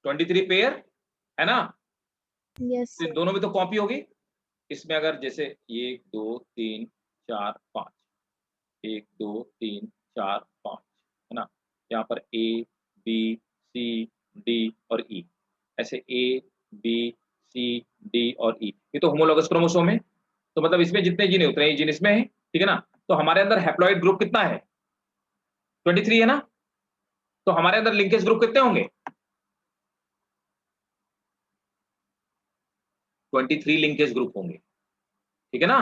23 पेयर, है ना। यस तो इन दोनों में तो कॉपी होगी, इसमें अगर जैसे 1 2 3 4 5, 1 2 3 4 5, है ना, यहाँ पर A B C D और E, ऐसे A B C D और E, ये तो होमोलॉगस क्रोमोसोम है, तो मतलब इसमें जितने जीन है उतने ही जीन इसमें है, ठीक है ना। तो हमारे अंदर हैप्लॉइड ग्रुप कितना है 23 है ना, तो हमारे अंदर लिंकेज ग्रुप कितने होंगे 23 लिंकेज ग्रुप होंगे, ठीक है ना।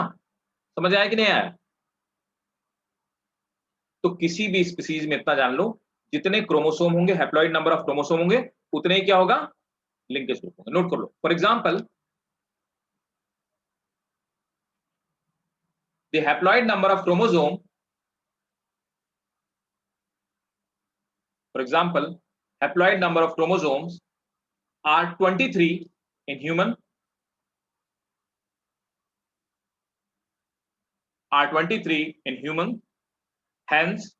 समझ आया कि नहीं आया। तो किसी भी स्पीसीज में इतना जान लो, जितने क्रोमोसोम होंगे, हैप्लॉइड नंबर ऑफ क्रोमोसोम होंगे, उतने ही क्या होगा लिंकेज ग्रुप होंगे। नोट कर लो, for example the haploid number of chromosome, for example haploid number of chromosomes are 23 in human, hence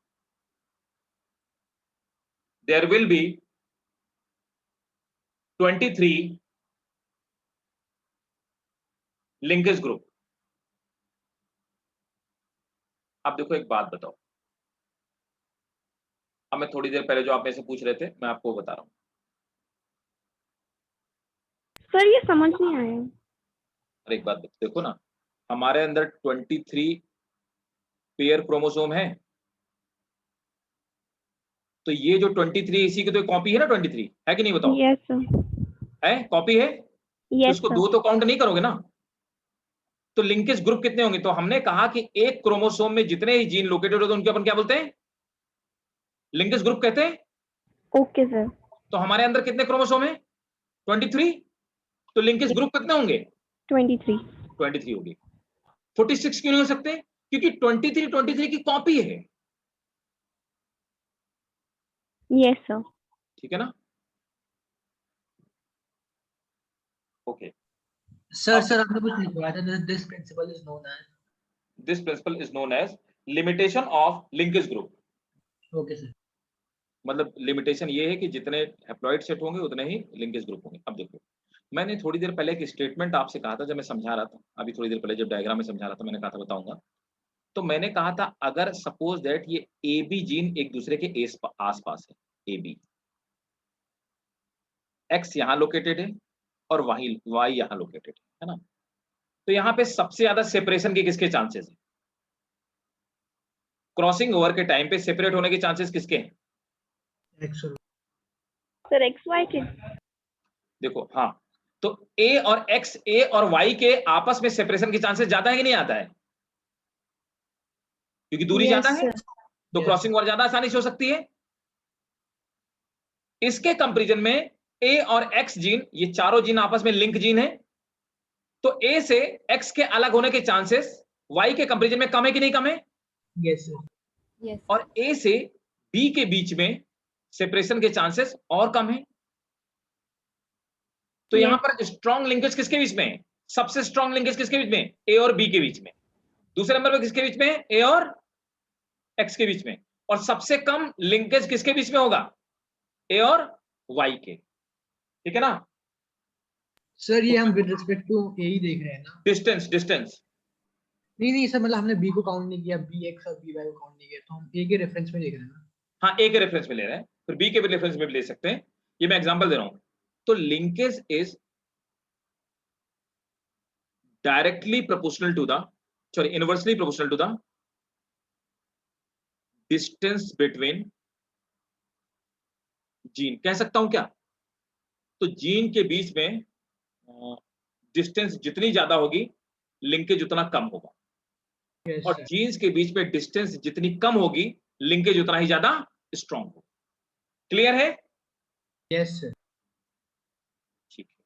there will be 23 linkage group. अब देखो एक बात बताओ, अब मैं थोड़ी देर पहले जो आप में से पूछ रहे थे मैं आपको बता रहा हूं। सर ये समझ नहीं आया। अरे एक बात देखो ना, हमारे अंदर 23 पेयर क्रोमोसोम है, तो ये जो 23 इसी की तो कॉपी है ना, 23 है कि नहीं बताओ। यस सर, है कॉपी है, तो यस इसको सर। 2 तो काउंट नहीं करोगे ना। तो लिंकेज ग्रुप कितने होंगे, तो हमने कहा कि एक क्रोमोसोम में जितने ही जीन लोकेटेड होते हैं उनके अपन क्या बोलते हैं लिंकेज ग्रुप कहते हैं। Okay sir. तो हमारे अंदर कितने क्रोमोसोम है 23, तो लिंकेज ग्रुप कितने होंगे 23 होगी। 46 क्यों नहीं हो सकते, क्योंकि 23 की कॉपी है। Yes sir. ठीक है ना, ओके। सर आपने कुछ लिखवाया था, this principle is known as limitation of linkage group. Okay sir. मतलब लिमिटेशन ये है कि जितने हैप्लॉइड सेट होंगे उतने ही लिंकेज ग्रुप होंगे। अब देखो, मैंने थोड़ी देर पहले एक स्टेटमेंट आपसे कहा था जब मैं समझा रहा था, अभी थोड़ी देर पहले जब डायग्राम में समझा रहा था मैंने कहा था बताऊंगा। तो मैंने कहा था अगर सपोज दैट ये ए बी जीन एक दूसरे के आसपास है, ए बी, एक्स यहाँ लोकेटेड है और वाई यहाँ लोकेटेड है ना, तो यहाँ पे सबसे ज्यादा सेपरेशन के किसके चांसेस है क्रॉसिंग ओवर के टाइम पे सेपरेट होने के चांसेस किसके हैं? एक्स और सर एक्स वाई के। देखो हाँ, तो ए और एक्स, ए और वाई के आपस में सेपरेशन के चांसेस ज्यादा है कि नहीं आता है? क्योंकि दूरी Yes, ज्यादा है sir. तो Yes. क्रॉसिंग ओवर ज्यादा आसानी से हो सकती है। इसके कंपैरिजन में ए और एक्स जीन, ये चारों जीन आपस में लिंक जीन है, तो ए से एक्स के अलग होने के चांसेस वाई के कंपैरिजन में कम है कि नहीं कम है? Yes sir. Yes. और ए से बी के बीच में सेपरेशन के चांसेस और कम है। तो यहां Yes. पर स्ट्रॉन्ग लिंकेज किसके बीच में है? सबसे स्ट्रॉन्ग लिंकेज किसके बीच में? ए और बी के बीच में। दूसरे नंबर पर किसके बीच में? ए और एक्स के बीच में। और सबसे कम लिंकेज किसके बीच में होगा? ए और वाई के। ठीक है ना? सर ये हम विद रिस्पेक्ट टू ए ही देख रहे हैं ना? डिस्टेंस नहीं सर, मतलब हमने बी को काउंट नहीं किया, बी एक्स और बी वाई को काउंट नहीं किया, तो हम ए के रेफरेंस में देख रहे हैं ना? हाँ, ए के रेफरेंस में ले रहे हैं, फिर बी के भी रेफरेंस में भी ले सकते हैं। ये मैं एग्जांपल दे रहा हूं। तो linkage is directly proportional to the, sorry, inversely proportional to the distance between gene. कह सकता हूं क्या? तो जीन के बीच में डिस्टेंस जितनी ज्यादा होगी, लिंकेज उतना कम होगा। यस और सर। जीन्स के बीच में डिस्टेंस जितनी कम होगी, लिंकेज उतना ही ज्यादा स्ट्रांग होगा। क्लियर है? Yes sir. ठीक है,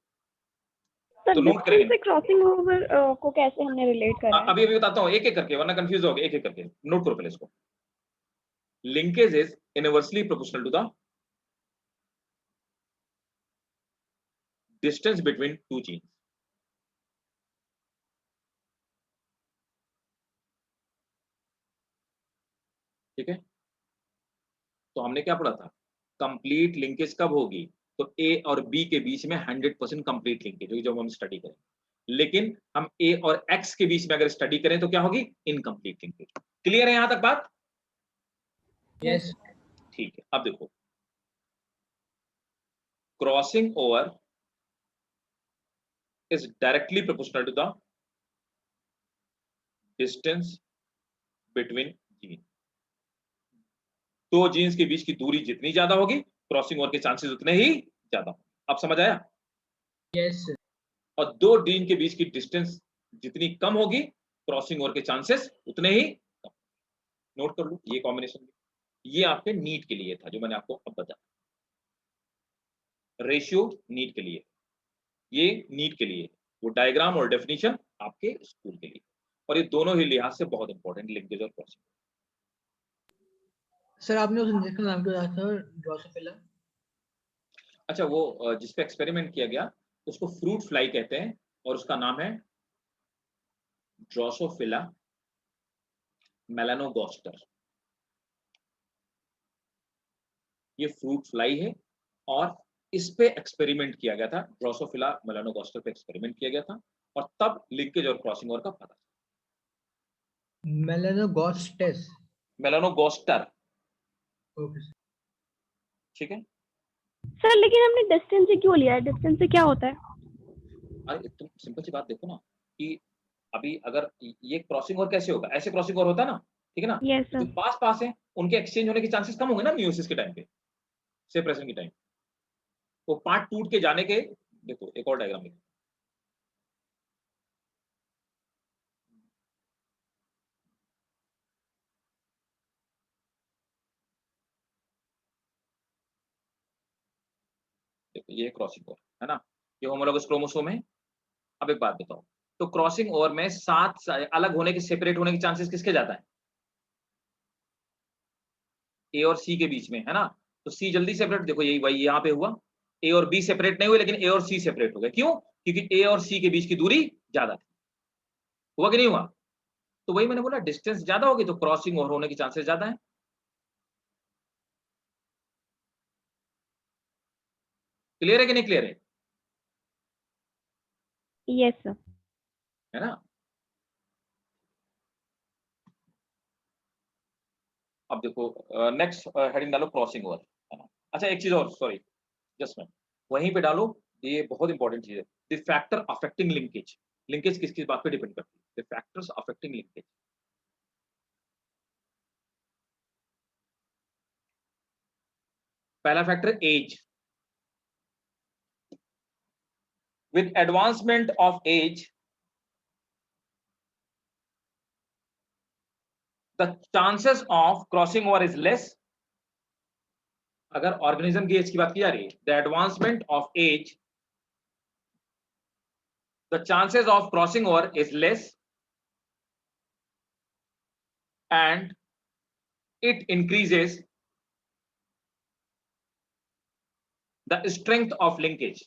सर तो नोट डिस्टेंस करेंगे। से क्रॉसिंग ओवर को कैसे हमने रिलेट करा है? अभी बताता हूं एक एक करके, वरना कंफ्यूज हो गए। एक एक करके नोट करो पहले इसको। Linkage is inversely proportional to the distance between two genes. ठीक है, तो हमने क्या पढ़ा था? कंप्लीट लिंकेज कब होगी? तो ए और बी के बीच में 100% कंप्लीट लिंकेज होगी, जब हम स्टडी करेंगे। लेकिन हम ए और एक्स के बीच में अगर स्टडी करें तो क्या होगी? Incomplete linkage. क्लियर है यहां तक बात? यस। ठीक है, अब देखो, crossing over is directly proportional to the distance between gene. दो जीन्स के बीच की दूरी जितनी ज्यादा होगी, क्रॉसिंग ओवर के चांसेस उतने ही ज्यादा होंगे। अब समझ आया? Yes sir. और दो जीन के बीच की डिस्टेंस जितनी कम होगी, क्रॉसिंग ओवर के चांसेस उतने ही कम। नोट कर लो ये कॉम्बिनेशन। ये आपके नीट के लिए था, जो मैंने आपको अब बताया। रेशियो नीट के लिए, ये नीट के लिए, वो डायग्राम और डेफिनेशन आपके स्कूल के लिए। और ये दोनों ही लिहाज से बहुत इंपॉर्टेंट, लिंकेज और क्रॉसिंग। सर आपने उस इंजेक्शन का नाम क्या बताया था? ड्रोसोफिला? अच्छा, वो जिस पे एक्सपेरिमेंट किया गया उसको फ्रूट फ्लाई कहते हैं, और उसका नाम है ड्रोसोफिला मेलानोगास्टर। ये फ्रूट फ्लाई है, और इस पे एक्सपेरिमेंट किया गया था, ड्रोसोफिला मेलानोगास्टर पे एक्सपेरिमेंट किया गया था, और तब लिंकेज और क्रॉसिंग ओवर का पता। मेलानोगास्टेस। मेलानोगास्टर। Okay sir. ठीक है। सर लेकिन हमने डिस्टेंस से क्यों लिया है? डिस्टेंस से क्या होता है? अरे तुम सिंपल सी बात देखो ना, कि अभी अगर ये क्रॉसिंग ओवर कैसे होगा? ऐसे क्रॉसिंग ओवर होता है ना, ठीक है ना? यस जो सर। पास पास है उनके एक्सचेंज होने के चांसेस कम होंगे ना मियोसिस के टाइम पे, सेपरेशन के टाइम। वो पार्ट टूट के जाने के, देखो एक और डायग्राम देखो। देखो ये क्रॉसिंग ओवर है ना, ये होमोलॉगस क्रोमोसोम है। अब एक बात बताओ, तो क्रॉसिंग ओवर में सात अलग होने के, सेपरेट होने के चांसेस किसके ज्यादा है? ए और सी के बीच में, है ना? तो सी जल्दी सेपरेट, देखो यही वही यहाँ पे हुआ। ए और बी सेपरेट नहीं हुए, लेकिन ए और सी सेपरेट हो गए। क्यों? क्योंकि ए और सी के बीच की दूरी ज्यादा थी। हुआ कि नहीं हुआ? तो वही मैंने बोला, डिस्टेंस ज्यादा होगी तो क्रॉसिंग ओवर होने के चांसेस ज्यादा है। क्लियर है कि नहीं क्लियर है? Yes sir. है ना? अब देखो नेक्स्ट हेडिंग डालो, क्रॉसिंग ओवर, है ना? अच्छा एक चीज और, सॉरी, जस्ट मैं वहीं पे डालो, ये बहुत इंपॉर्टेंट चीज है। The factor affecting linkage. Linkage किस किस बात पे डिपेंड करती है? The factors affecting linkage. पहला factor age, with advancement of age the chances of crossing over is less. अगर ऑर्गेनिज्म की एज की बात की जा रही है, the advancement of age the chances of crossing over is less and it increases the strength of linkage.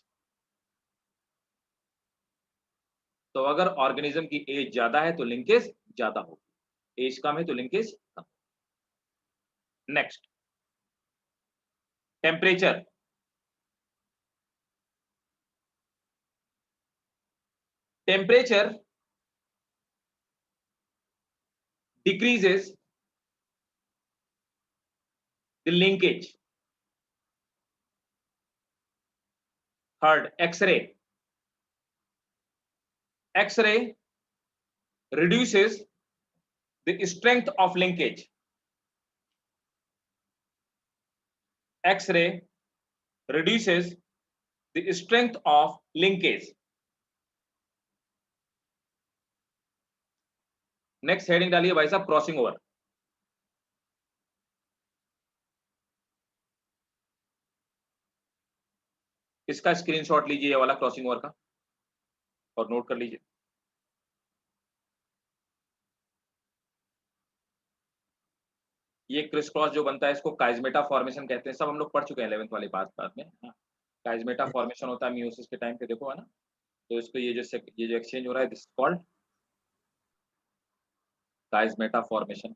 तो अगर ऑर्गेनिज्म की एज ज्यादा है तो लिंकेज ज्यादा होगी, एज कम है तो linkage come. Next, temperature. Temperature decreases the linkage. Third, X-ray. X-ray reduces the strength of linkage. X-ray reduces the strength of linkage. Next heading डालिए भाई साहब, क्रॉसिंग ओवर। इसका स्क्रीनशॉट लीजिए, ये वाला क्रॉसिंग ओवर का, और नोट कर लीजिए। ये क्रिस क्रॉस जो बनता है इसको काइजमेटा फॉर्मेशन कहते हैं, सब हम लोग पढ़ चुके हैं 11th वाली बात में। काइजमेटा फॉर्मेशन होता है मियोसिस के टाइम पे, देखो है ना। तो इसको ये जो एक्सचेंज हो रहा है दिस कॉल्ड काइजमेटा फॉर्मेशन।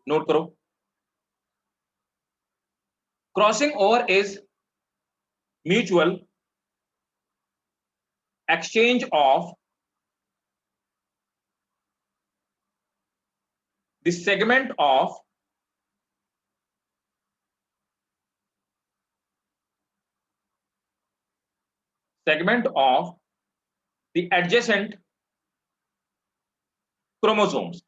नोट करो, crossing over is mutual exchange of the segment of the adjacent chromosomes.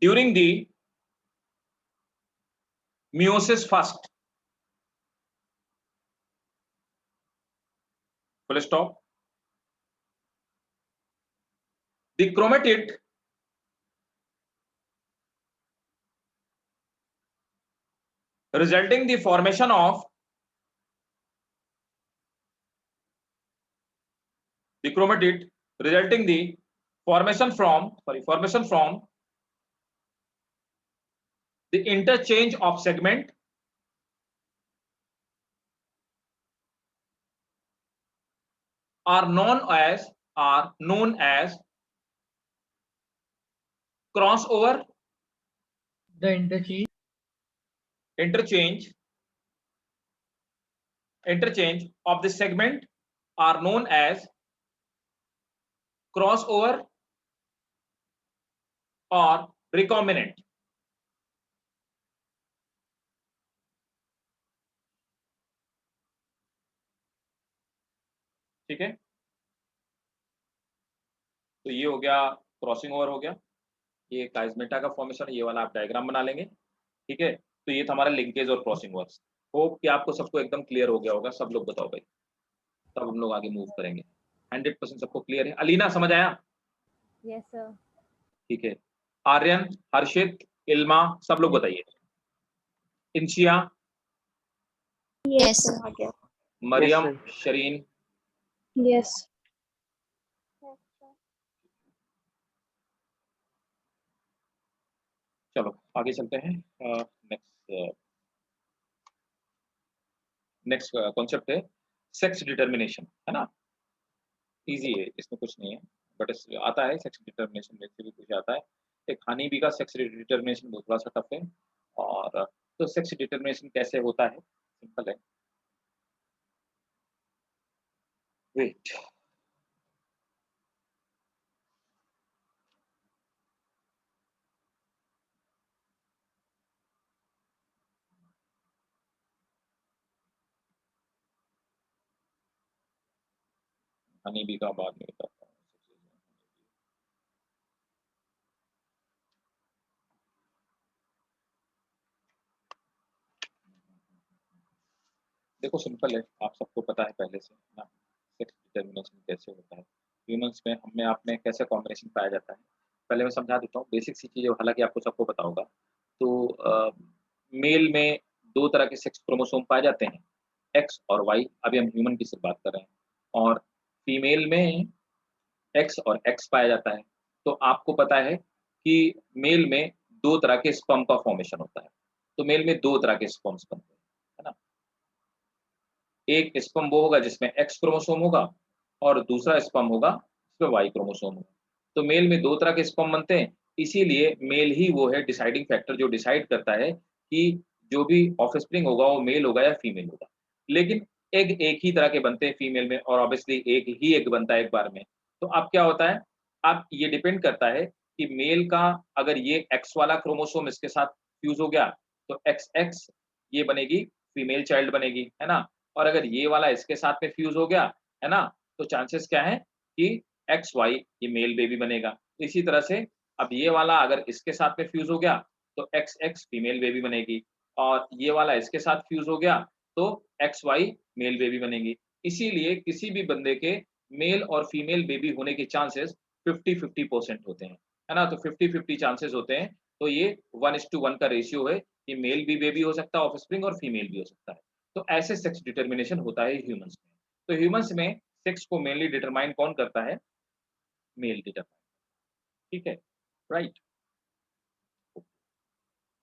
During the meiosis first, full stop. The chromatid resulting the formation of the chromatid resulting the formation from the interchange of segment are known as crossover. The interchange of the segment are known as crossover or recombinant. ठीक है, तो ये हो गया crossing over हो गया, ये काइजमेटा का फॉर्मेशन, ये वाला आप डायग्राम बना लेंगे। ठीक है, तो ये था हमारा लिंकेज और क्रॉसिंग ओवर्स। होप कि आपको सबको एकदम क्लियर हो गया होगा। सब लोग बताओ भाई, तब हम लोग आगे मूव करेंगे। 100% सबको क्लियर है? अलीना समझ आया? Yes sir. ठीक है, आर्यन, हर्षित, इल्मा, सब लोग बताइए। इंशिया, यस मरियम, शरीन, यस चलो आगे चलते हैं। नेक्स्ट कॉन्सेप्ट है सेक्स डिटर्मिनेशन, है ना। इजी है, इसमें कुछ नहीं है, बट आता है सेक्स डिटर्मिनेशन में से भी कुछ आता है। एक हनी बी का सेक्स डिटर्मिनेशन बहुत थोड़ा सा टफ है। और तो सेक्स डिटर्मिनेशन कैसे होता है, सिंपल है। वेट, हनी बी का बाद में बताता हूँ। देखो सिंपल है, आप सबको पता है पहले से ना, सेक्स डिटर्मिनेशन कैसे होता है। ह्यूमन्स में हम में आप में कैसे कॉम्बिनेशन पाया जाता है। पहले मैं समझा देता हूँ बेसिक सी चीज़ें, हालाँकि आपको सबको पता होगा। तो मेल में 2 तरह के सेक्स क्रोमोसोम पाए जाते हैं, एक्स और वाई। अभी हम ह्यूमन की सिर्फ बात कर रहे हैं। और फीमेल में एक्स और एक्स पाया जाता है। तो आपको पता है कि मेल में 2 तरह के स्पर्म का फॉर्मेशन होता है। तो मेल में 2 तरह के स्पर्म्स बनते हैं, है ना? एक स्पर्म वो होगा जिसमें एक्स क्रोमोसोम होगा और दूसरा स्पर्म होगा जिसमें वाई क्रोमोसोम होगा। तो मेल में 2 तरह के स्पर्म बनते हैं, इसीलिए मेल ही वो है डिसाइडिंग फैक्टर जो डिसाइड करता है कि जो भी ऑफस्प्रिंग होगा वो मेल होगा या फीमेल होगा। लेकिन एग एक ही तरह के बनते हैं फीमेल में, और ऑब्वियसली एक ही एग बनता है एक बार में। तो अब क्या होता है, अब ये डिपेंड करता है कि मेल का अगर ये एक्स वाला क्रोमोसोम इसके साथ फ्यूज़ हो गया, तो एक्स एक्स ये बनेगी, फीमेल चाइल्ड बनेगी, है ना? और अगर ये वाला इसके साथ में फ्यूज़ हो गया, है ना? तो चांसेस क्या हैं कि एक्स वाई ये मेल बेबी बनेगा। इसी तरह से अब ये वाला अगर इसके साथ में फ्यूज़ हो गया, तो एक्स एक्स फीमेल बेबी बनेगी, और ये वाला इसके साथ फ्यूज़ हो गया, तो एक्स वाई मेल बेबी बनेगी। इसीलिए किसी भी बंदे के मेल और फीमेल बेबी होने के चांसेस 50-50% होते हैं, है ना? तो 50-50 चांसेस होते हैं। तो ये 1:1 का रेशियो है कि मेल भी बेबी हो सकता है ऑफस्प्रिंग और फीमेल भी हो सकता है। तो ऐसे सेक्स डिटरमिनेशन होता है ह्यूमन्स में। तो ह्यूमन्स में सेक्स को मेनली डिटरमाइन कौन करता है? मेल डिटरमाइन, ठीक है? राइट।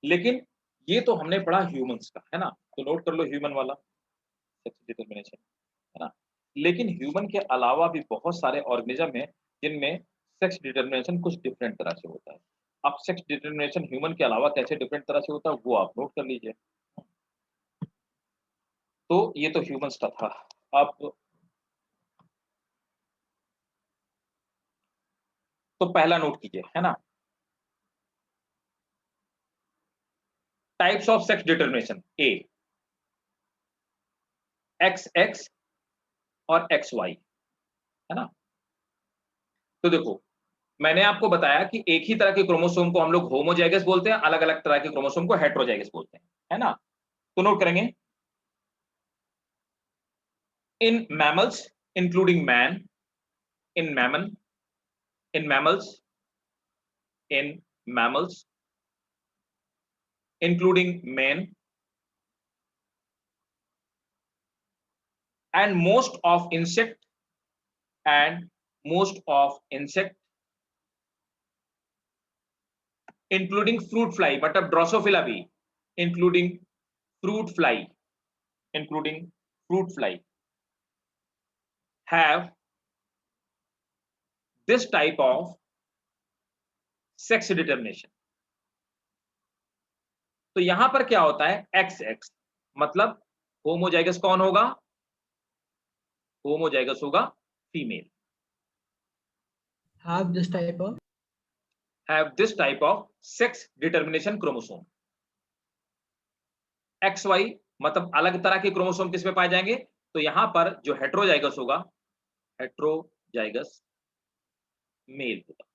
लेकिन ये तो हमने पढ़ा ह्यूमन्स का, है ना? तो नोट कर लो ह्यूमन वाला सेक्स डिटरमिनेशन, है ना? लेकिन ह्यूमन के अलावा भी बहुत सारे ऑर्गेनिज़्म हैं जिनमें सेक्स डिटरमिनेशन कुछ डिफरेंट तरह से होता है। अब सेक्स डिटरमिनेशन ह्यूमन के अलावा कैसे डिफरेंट तरह से होता है वो आप नोट कर लीजिए। तो ये तो ह्यूमन्स का था। अब तो पहला नोट कीजिए, है ना? Types of sex determination A, x x और एक्स वाई, है ना? तो देखो, मैंने आपको बताया कि एक ही तरह के क्रोमोसोम को हम लोग होमोजाइगस बोलते हैं, अलग-अलग तरह के क्रोमोसोम को हेटेरोजाइगस बोलते हैं, है ना? तो नोट करेंगे, in mammals including man, in mammal, in mammals, in mammals including men, and most of insect including fruit fly, मतलब ड्रोसोफिला भी, including fruit fly, including fruit fly have this type of sex determination. तो यहां पर क्या होता है, X x मतलब homozygous कौन होगा? होमोजाइगस होगा female. have this type of have this type of sex determination chromosome. X Y मतलब अलग तरह के क्रोमोसोम किसमें पाए जाएंगे? तो यहां पर जो हेटेरोजाइगस होगा, हेटेरोजाइगस मेल होगा।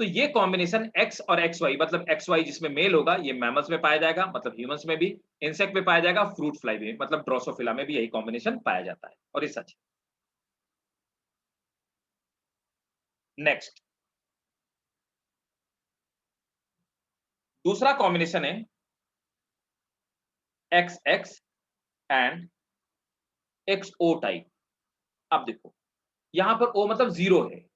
तो ये कॉम्बिनेशन एक्स और एक्स वाई मतलब एक्स वाई जिसमें मेल होगा ये मैमल्स में पाया जाएगा, मतलब ह्यूमंस में भी, इंसेक्ट में पाया जाएगा, फ्रूट फ्लाई में मतलब ड्रोसोफिला में भी यही कॉम्बिनेशन पाया जाता है, और ये सच है। नेक्स्ट दूसरा कॉम्बिनेशन है X X and X O type. अब देखो यहां पर ओ मतलब जीरो है,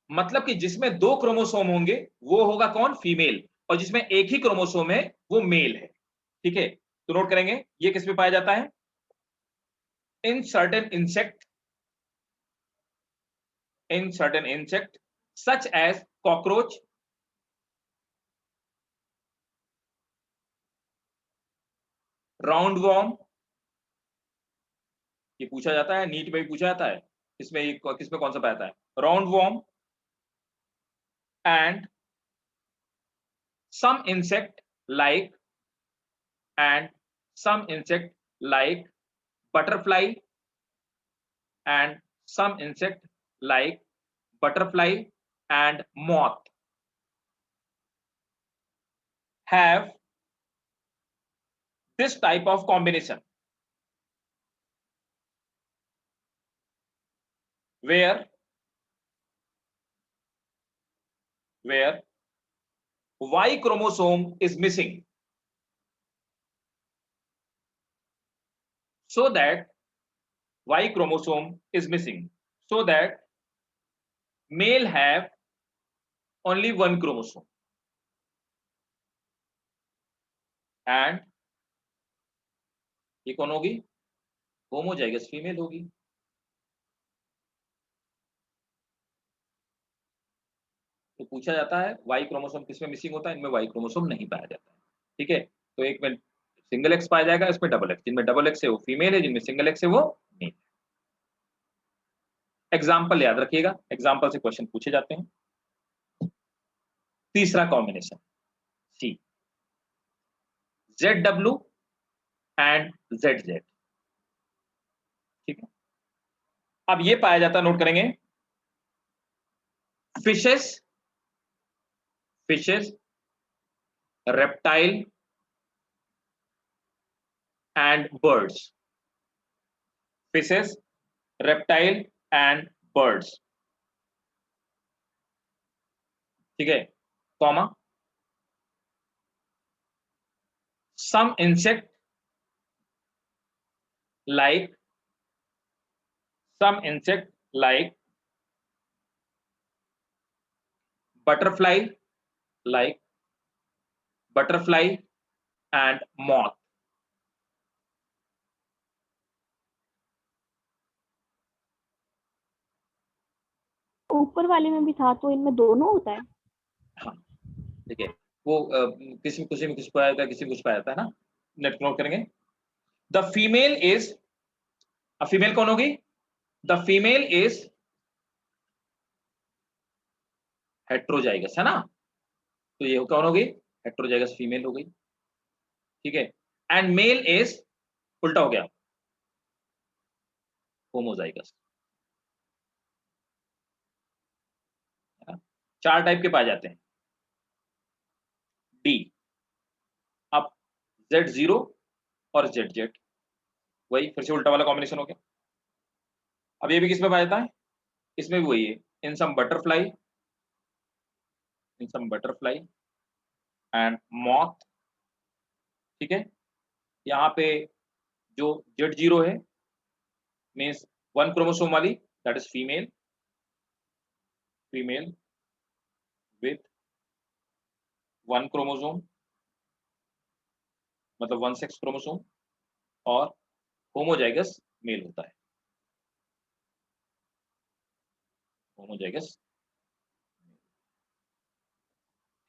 मतलब कि जिसमें 2 क्रोमोसोम होंगे वो होगा कौन? फीमेल, और जिसमें एक ही क्रोमोसोम है वो मेल है, ठीक है? तो नोट करेंगे ये किसमें पाया जाता है? In certain insect such as cockroach, roundworm, ये पूछा जाता है, नीट में भी पूछा जाता है, किसमें कौन सा पाया जाता है? Roundworm and some insect like and some insect like butterfly and some insect like butterfly and moth have this type of combination. where Y chromosome is missing, so that Y chromosome is missing, so that male have only one chromosome and ये कौन होगी, homozygous female होगी। तो पूछा जाता है Y chromosome किसमें missing होता है, इनमें वाई क्रोमोसोम नहीं पाया जाता है। ठीक है, तो एक में सिंगल एक्स पाया जाएगा, इसमें डबल एक्स, जिनमें डबल एक्स है वो फीमेल है, जिनमें सिंगल एक्स है वो मेल। एग्जाम्पल याद रखिएगा, एग्जाम्पल से क्वेश्चन पूछे जाते हैं। तीसरा combination C, ZW and ZZ। ठीक है, अब ये पाया जाता है, नोट करेंगे, fishes, reptile and birds, fishes, reptile and birds। ठीक है, comma, some insect like butterfly and moth। ऊपर वाले में भी था, तो इनमें दोनों होता है। हाँ, ठीक है, वो किसी में कुछ पाया जाता है, किसी में कुछ पाया जाता है ना। नेट नोट करेंगे, द फीमेल इज, अब फीमेल कौन होगी, द फीमेल इज हेट्रोजाइगस, है ना, तो ये कौन होगी, हेट्रोजाइगस फीमेल हो गई। ठीक है, एंड मेल इज, उल्टा हो गया, होमोजाइगस। चार टाइप के पाए जाते हैं, डी, अब Z0 और ZZ, वही फिर से उल्टा वाला कॉम्बिनेशन हो गया। अब ये भी किसमें पाया जाता है, इसमें भी वही है, इन सम बटरफ्लाई एंड मॉथ। ठीक है, यहाँ पे जो Z0 है मीन्स वन क्रोमोसोम वाली, that is female with one chromosome, मतलब वन सेक्स क्रोमोसोम, और होमोजाइगस मेल होता है, होमोजाइगस।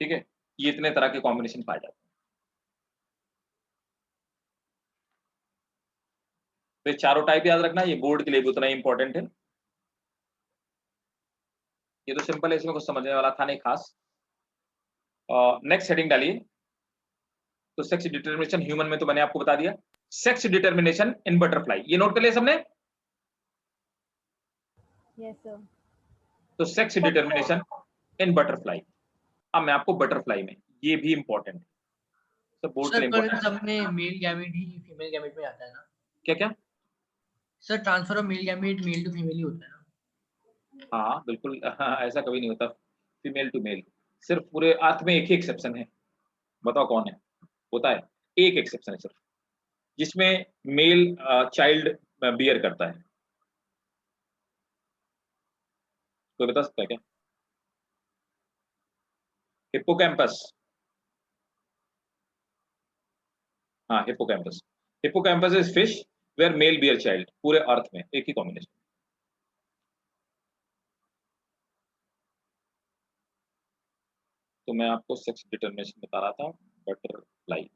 ठीक है, ये इतने तरह के कॉम्बिनेशन पाए जाते हैं। तो ये चारों टाइप याद रखना, ये बोर्ड के लिए भी उतना ही इंपॉर्टेंट है। ये तो सिंपल है, इसमें कुछ समझने वाला था नहीं खास। नेक्स्ट हेडिंग डालिए, तो सेक्स डिटरमिनेशन ह्यूमन में तो मैंने आपको बता दिया, सेक्स डिटरमिनेशन इन बटरफ्लाई, ये नोट कर लिया सबने। Yes sir. तो सेक्स डिटरमिनेशन इन बटरफ्लाई, अब मैं आपको बटरफ्लाई में, ये भी इंपॉर्टेंट है, सब बोर्ड के लिए सर, पर इंपॉर्टेंट। सब में मेल गैमेट ही फीमेल गैमेट में आता है ना? क्या sir, transfer of male gamete male to female ही होता है ना? हाँ बिल्कुल, हाँ, ऐसा कभी नहीं होता फीमेल टू मेल, सिर्फ पूरे अर्थ में एक ही एक्सेप्शन है, बताओ कौन है, होता है एक एक्सेप्शन है सिर्फ, जिसमें मेल चाइल्ड बियर करता है। कोई बता सकता है क्या? हिप्पोकैम्पस, हाँ hippocampus, hippocampus is fish where male bear child, पूरे अर्थ में एक ही कॉम्बिनेशन। तो मैं आपको सेक्स डिटरमिनेशन बता रहा था बटरफ्लाई में।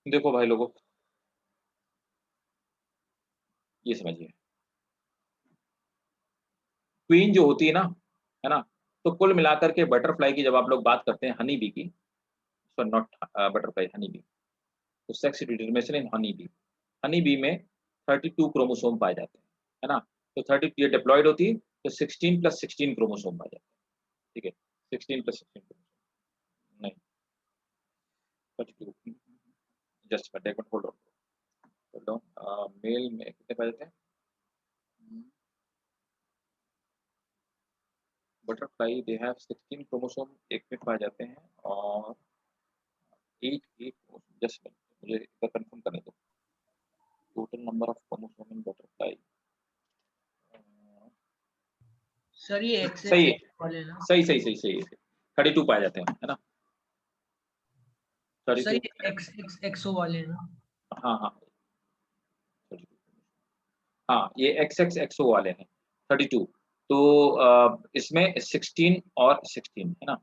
देखो भाई लोगों, ये समझिए, क्वीन जो होती है ना, तो कुल मिलाकर के बटरफ्लाई की जब आप लोग बात करते हैं, हनी बी की, नॉट बटरफ्लाई, हनी बी, तो सेक्स डिटरमिनेशन इन हनी बी में 32 क्रोमोसोम पाए जाते हैं, है ना, तो 30 ये डिप्लॉयड होती है, तो 16 + 16 क्रोमोसोम आ जाते हैं, ठीक है, 16 + 16 क्रोमोसोम नहीं, 32 जस्ट एक मिनट होल्ड ऑन, मेल में कितने पाए जाते हैं? बटरफ्लाई दे हैव 16 क्रोमोसोम एक में पाए जाते हैं और 8 जस्ट मुझे एक बार कंफर्म करने दो, total number of chromosome in butterfly. Sir ये एक्स सही है, वाले ना? सही सही सही सही है, 32 पाए जाते हैं, है ना? सर 32, ये एक्सो वाले ना? हाँ हाँ 32, हाँ ये XXXO वाले हैं 32। तो इसमें 16 और 16 है ना,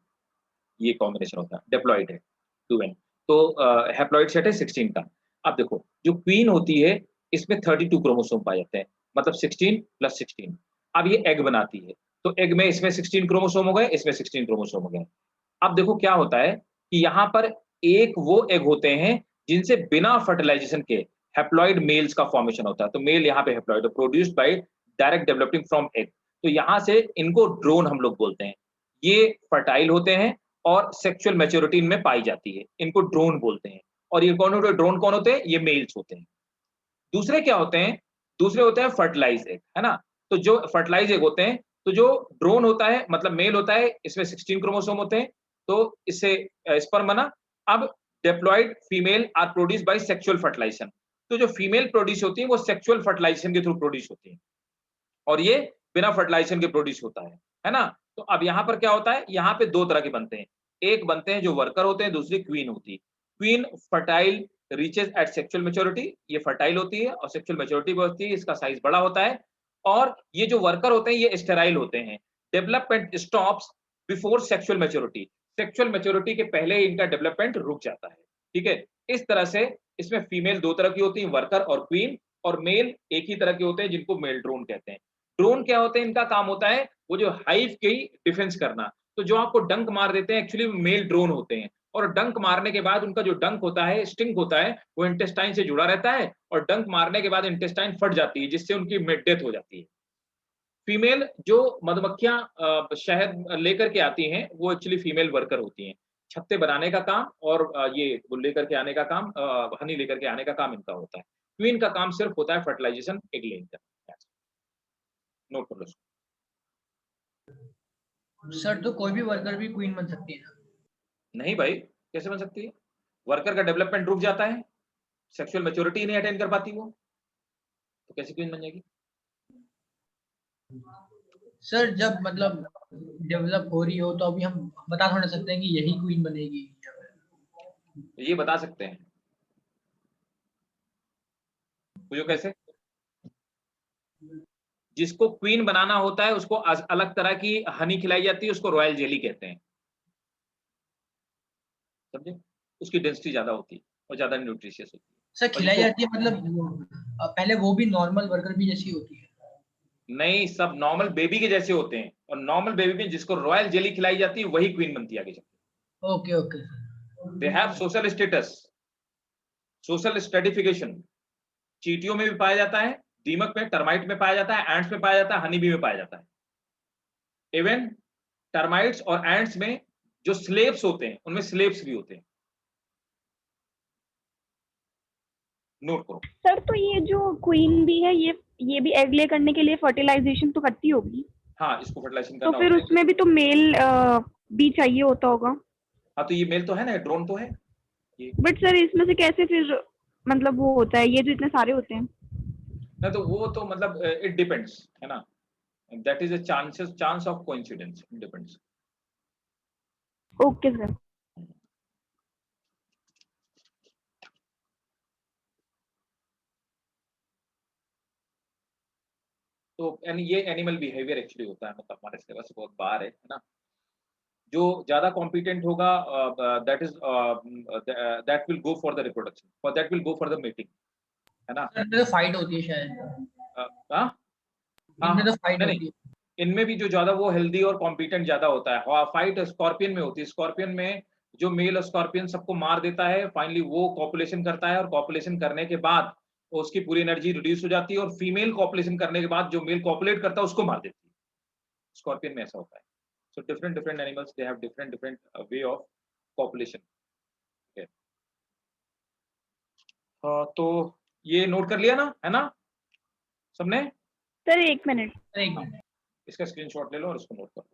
ये कॉम्बिनेशन होता है, डिप्लॉइड है 2n, तो हैप्लॉइड सेट है 16 का। अब देखो जो क्वीन होती है इसमें 32 क्रोमोसोम पाए जाते हैं, मतलब 16 + 16। अब ये एग बनाती है, तो एग में इसमें 16 क्रोमोसोम हो गए, इसमें 16 क्रोमोसोम हो गए। अब देखो क्या होता है कि यहाँ पर एक वो एग होते हैं जिनसे बिना फर्टिलाइजेशन के हैप्लॉइड मेल्स का फॉर्मेशन होता है, तो मेल यहाँ पे haploid produced by direct developing from egg, तो यहाँ से इनको ड्रोन हम लोग बोलते हैं। ये फर्टाइल होते हैं और सेक्सुअल मैच्योरिटी इनमें पाई जाती है, इनको ड्रोन बोलते हैं। और ये कौन होते, ड्रोन कौन होते हैं? ये मेल्स होते हैं। दूसरे क्या होते हैं? दूसरे होते हैं फर्टिलाइज एग, है ना? तो जो फर्टिलाइज एग होते हैं, तो जो ड्रोन होता है मतलब मेल होता है, इसमें 16 क्रोमोसोम होते हैं, तो इससे स्पर्म बना। अब diploid female are produced by sexual fertilization, तो जो फीमेल प्रोड्यूस होती है वो सेक्सुअल फर्टिलाइजेशन के थ्रू प्रोड्यूस होती है, और ये बिना फर्टिलाइजेशन के प्रोड्यूस होता है ना? तो अब यहाँ पर क्या होता है, यहाँ पे दो तरह के बनते हैं, एक बनते हैं जो वर्कर होते हैं, दूसरी क्वीन होती है। Queen fertile reaches at sexual maturity, ये फर्टाइल होती है और सेक्सुअल मैच्योरिटी पे होती है, इसका साइज बड़ा होता है। और ये जो वर्कर होते हैं ये स्टेराइल होते हैं, development stops before sexual maturity, sexual maturity के पहले ही इनका डेवलपमेंट रुक जाता है, ठीक है? इस तरह से इसमें फीमेल दो तरह की होती है, वर्कर और क्वीन, और मेल एक ही तरह के होते हैं जिनको मेल ड्रोन कहते हैं। ड्रोन क्या होते हैं? इनका काम होता है वो जो हाइव की डिफेंस करना, तो जो आपको डंक मार देते हैं एक्चुअली मेल ड्रोन होते हैं, और डंक मारने के बाद उनका जो डंक होता है, स्टिंग होता है, वो इंटेस्टाइन से जुड़ा रहता है, और डंक मारने के बाद इंटेस्टाइन फट जाती है जिससे उनकी डेथ हो जाती है। फीमेल जो मधुमक्खियां शहद लेकर के आती हैं वो एक्चुअली फीमेल वर्कर होती हैं, छत्ते बनाने का काम और ये वो लेकर के आने का काम, हनी लेकर के आने का काम इनका होता है। क्वीन का काम सिर्फ होता है फर्टिलाइजेशन, एग लेइंग का। नोट कर लो इसको। सर तो कोई भी वर्कर भी क्वीन बन सकती है ना? नहीं भाई, कैसे बन सकती है? वर्कर का डेवलपमेंट रुक जाता है, सेक्सुअल मैच्योरिटी नहीं अटेन कर पाती वो, तो कैसे क्वीन बन जाएगी? सर जब मतलब डेवलप हो रही हो तो अभी हम बता थोड़ा सकते हैं कि यही क्वीन बनेगी? ये बता सकते हैं, पूछो कैसे? जिसको क्वीन बनाना होता है उसको अलग तरह की हनी खिलाई जाती है, उसको रॉयल जेली कहते हैं, समझे? उसकी डेंसिटी ज्यादा होती है और ज्यादा न्यूट्रिशियस होती है। सर और खिलाई जिसको जाती है मतलब पहले वो भी नॉर्मल वर्कर भी जैसी होती है? नहीं, सब नॉर्मल बेबी के जैसे होते हैं, और नॉर्मल बेबी में जिसको रॉयल जेली खिलाई जाती है वही क्वीन बनती है आगे चलकर। Okay okay they have social status, social stratification. चींटियों में भी पाया जाता है, दीमक में, टर्माइट में पाया जाता है, एंट्स में पाया जाता है, हनी बी में पाया जाता है। इवन टर्माइट्स और एंट्स में जो स्लेव्स होते हैं उनमें स्लेव्स भी होते हैं। नोट करो। सर तो ये जो क्वीन भी है ये भी एग ले करने के लिए फर्टिलाइजेशन तो करती होगी, हाँ, इसको फर्टिलाइजेशन तो करना फिर होता है। उसमें भी तो मेल भी चाहिए होता होगा। हाँ, तो ये मेल तो है ना, ड्रोन तो है ये। बट सर इसमें से कैसे फिर मतलब वो होता है, ये जो इतने सारे होते हैं? ना तो वो तो मतलब इट डिपेंड्स, है ना, that is a chance of coincidence, it depends. Okay sir. तो ये एनिमल बिहेवियर एक्चुअली होता है, मतलब हमारे सिलेबस से बहुत बाहर है ना। जो ज्यादा कॉम्पिटेंट होगा that is that will go for the reproduction, for that will go for the mating, है ना? सर तो फाइट होती है शायद, हाँ इनमें तो फाइट नहीं, होती है। इनमें भी जो ज्यादा वो हेल्दी और कॉम्पिटेंट ज्यादा होता है। फाइट स्कॉर्पियन में होती है, स्कॉर्पियन में जो मेल स्कॉर्पियन सबको मार देता है, फाइनली वो कॉपुलेशन करता है, और कॉपुलेशन करने के बाद उसकी पूरी एनर्जी रिड्यूस हो जाती है, और फीमेल कॉपुलेशन करने के बाद जो मेल कॉपुलेट करता है उसको मार देती है। स्कॉर्पियन में ऐसा होता है। So different different animals they have different different way of population. तो ये नोट कर लिया ना, है ना सबने? Sir 1 minute. सर एक मिनट। इसका स्क्रीनशॉट ले लो और इसको नोट कर लो।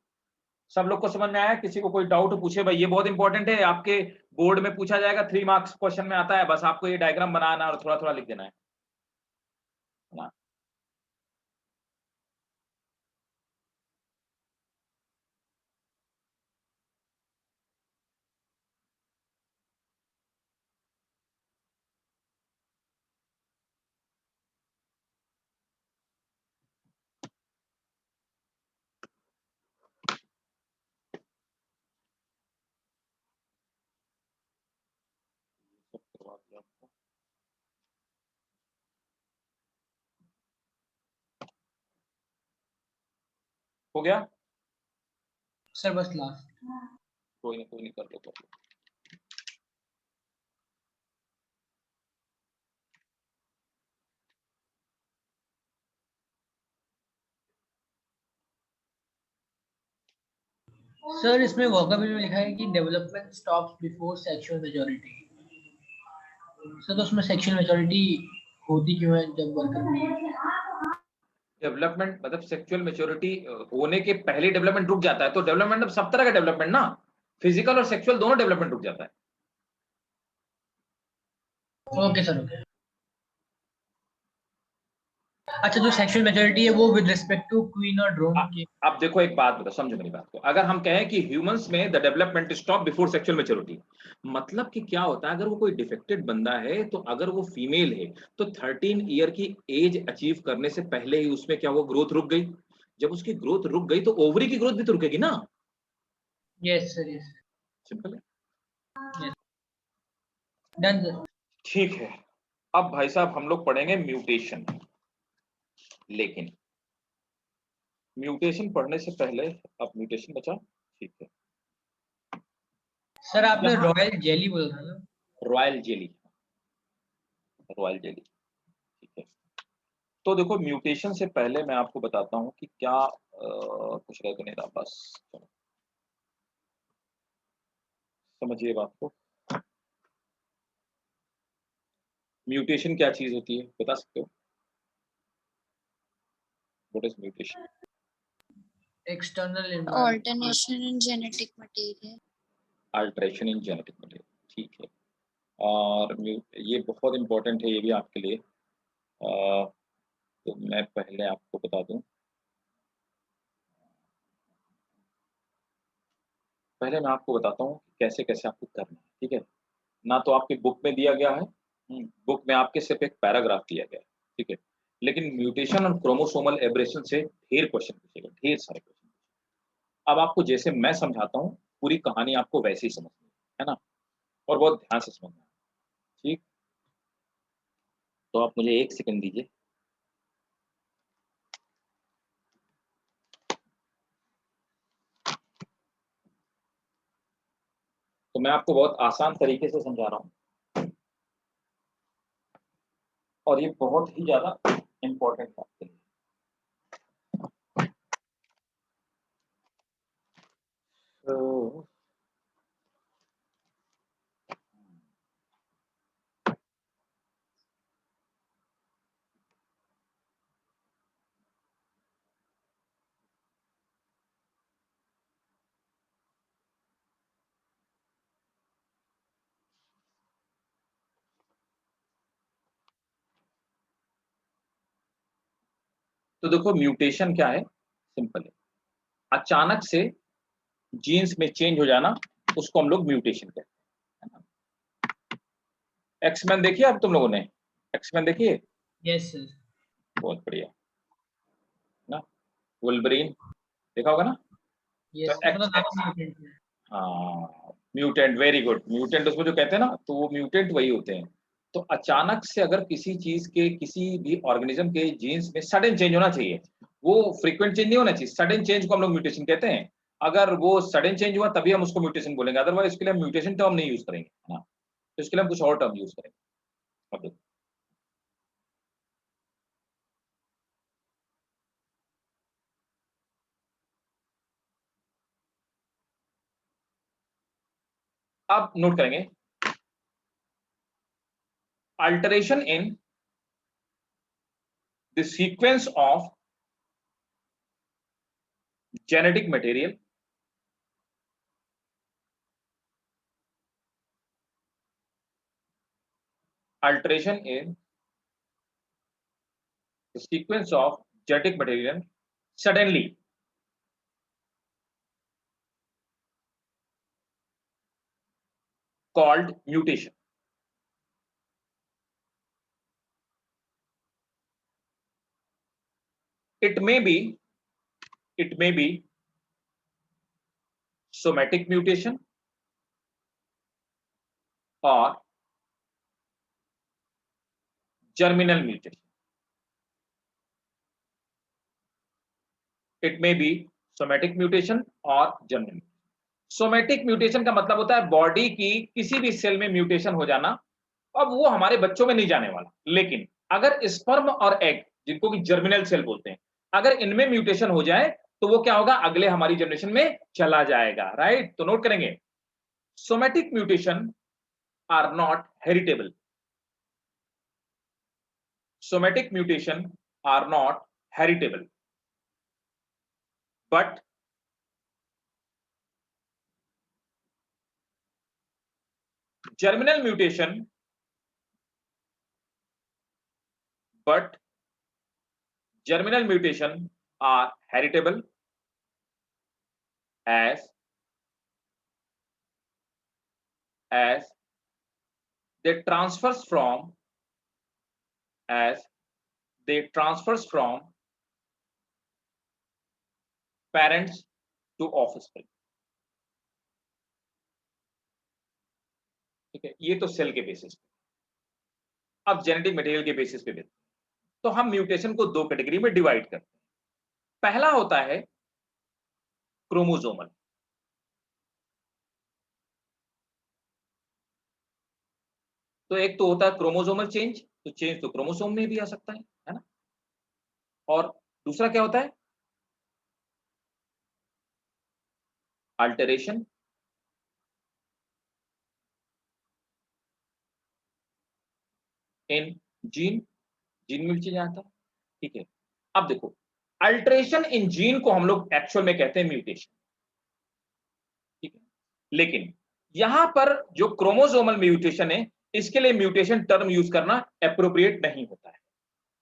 सब लोग को समझ में आया? किसी को कोई डाउट पूछे भाई, ये बहुत इंपॉर्टेंट है, आपके बोर्ड में पूछा जाएगा, 3 मार्क्स क्वेश्चन में आता है, बस आपको ये डायग्राम बनाना और थोड़ा थोड़ा लिख देना है ना। सब करवा दिया आपको। हो गया? सर बस लास्ट। कोई नहीं, कर लो कर लो। सर इसमें वोकैबुलरी में लिखा है कि development stops before sexual maturity. Sir तो उसमें सेक्सुअल मैच्योरिटी होती क्यों है जब वर्कर में? डेवलपमेंट मतलब सेक्सुअल मैच्योरिटी होने के पहले डेवलपमेंट रुक जाता है, तो डेवलपमेंट अब सब तरह का डेवलपमेंट ना, फिजिकल और सेक्सुअल दोनों डेवलपमेंट रुक जाता है। Okay sir, okay. अच्छा, जो सेक्सुअल मैच्योरिटी है वो विद रिस्पेक्ट टू क्वीन और ड्रोन की। अब देखो एक बात बताओ, समझो मेरी बात को। अगर हम कहें कि ह्यूमंस में the development stop before sexual maturity, मतलब कि क्या होता है, अगर वो कोई डिफेक्टेड बंदा है, तो अगर वो फीमेल है तो 13 ईयर की एज अचीव करने से पहले ही उसमें क्या वो ग्रोथ रुक गई? जब उसकी ग्रोथ रुक गई तो ओवरी की ग्रोथ भी तो रुकेगी ना। Yes sir, yes. सिंपल है। Done sir. ठीक है, अब भाई साहब हम लोग पढ़ेंगे म्यूटेशन, लेकिन म्यूटेशन पढ़ने से पहले, अब म्यूटेशन बचा, ठीक है। सर आपने रॉयल जेली बोला था ना? रॉयल जेली, रॉयल जेली, ठीक है। तो देखो म्यूटेशन से पहले मैं आपको बताता हूं कि क्या कुछ रह तो नहीं रहा, बस समझिए बात को। म्यूटेशन क्या चीज होती है बता सकते हो? What is mutation? External Alternation in genetic material. Alteration in genetic material, ठीक है। और ये बहुत इंपॉर्टेंट है, ये भी आपके लिए। तो मैं पहले आपको बता दूं, पहले मैं आपको बताता हूँ कि कैसे कैसे आपको करना है, ठीक है ना। तो आपकी बुक में दिया गया है, बुक में आपके सिर्फ एक पैराग्राफ दिया गया है, ठीक है। लेकिन म्यूटेशन और क्रोमोसोमल एब्रेशन से ढेर क्वेश्चन पूछेगा, ढेर सारे क्वेश्चन। अब आपको जैसे मैं समझाता हूँ, पूरी कहानी आपको वैसे ही समझनी है ना, और बहुत ध्यान से समझना है, ठीक। तो आप मुझे 1 सेकंड दीजिए। तो मैं आपको बहुत आसान तरीके से समझा रहा हूँ, और ये बहुत ही ज्यादा इम्पोर्टेंट है आपके लिए। तो तो देखो म्यूटेशन क्या है, सिंपल है, अचानक से जीन्स में चेंज हो जाना, उसको हम लोग म्यूटेशन कहते हैं, है ना। एक्समैन देखिए अब तुम लोगों ने, एक्समैन देखिए, यस सर। बहुत बढ़िया ना। वुल्वरीन देखा होगा ना। यस तो मतलब नाम म्यूटेंट है। हाँ, म्यूटेंट, वेरी गुड, म्यूटेंट उसको जो कहते हैं ना, तो वो म्यूटेंट वही होते हैं। तो अचानक से अगर किसी चीज के, किसी भी ऑर्गेनिज्म के जीन्स में सडन चेंज होना चाहिए, वो फ्रीक्वेंट चेंज नहीं होना चाहिए, सडन चेंज को हम लोग म्यूटेशन कहते हैं। अगर वो सडन चेंज हुआ तभी हम उसको म्यूटेशन बोलेंगे, अदरवाइज इसके लिए हम म्यूटेशन टर्म नहीं यूज करेंगे, है ना। तो इसके लिए हम कुछ और टर्म यूज करेंगे। अब देखो, अब नोट करेंगे, alteration in the sequence of genetic material alteration in the sequence of genetic material suddenly called mutation. It may be somatic mutation or germinal mutation. It may be somatic mutation or germinal. Somatic mutation का मतलब होता है body की किसी भी cell में mutation हो जाना। अब वो हमारे बच्चों में नहीं जाने वाला, लेकिन अगर स्पर्म और एग, जिनको कि जर्मिनल सेल बोलते हैं, अगर इनमें म्यूटेशन हो जाए तो वो क्या होगा, अगले हमारी जनरेशन में चला जाएगा, राइट। तो नोट करेंगे, somatic mutation are not heritable. Somatic mutation are not heritable, but germinal mutation are heritable as they transfers from parents to offspring। ठीक है, ये तो सेल के बेसिस पे। अब जेनेटिक मटेरियल के बेसिस पे तो हम म्यूटेशन को दो कैटेगरी में डिवाइड करते हैं। पहला होता है क्रोमोसोमल। तो एक तो होता है क्रोमोसोमल चेंज, तो चेंज तो क्रोमोसोम में भी आ सकता है ना। और दूसरा क्या होता है, अल्टरेशन इन जीन में भी चेंज आता है। ठीक है, अब देखो, अल्टरेशन इन जीन को हम लोग एक्चुअल में कहते हैं म्यूटेशन। ठीक है, लेकिन यहां पर जो क्रोमोसोमल म्यूटेशन है, इसके लिए म्यूटेशन टर्म यूज करना एप्रोप्रिएट नहीं होता है।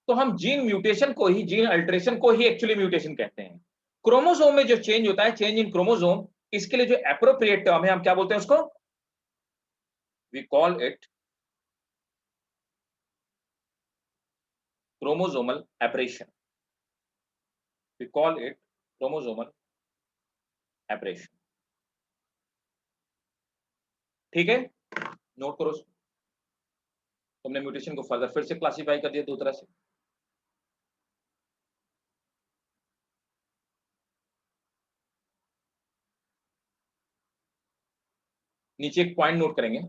तो हम जीन म्यूटेशन को ही, जीन अल्टरेशन को ही एक्चुअली म्यूटेशन कहते हैं। क्रोमोसोम में जो चेंज होता है, चेंज इन क्रोमोसोम, इसके लिए जो एप्रोप्रिएट टर्म है, हम क्या बोलते हैं उसको, we call it chromosomal aberration। we call it chromosomal aberration। ठीक है, नोट करो। तुमने म्यूटेशन को फर्दर फिर से क्लासिफाई कर दिया दो तरह से। नीचे एक पॉइंट नोट करेंगे,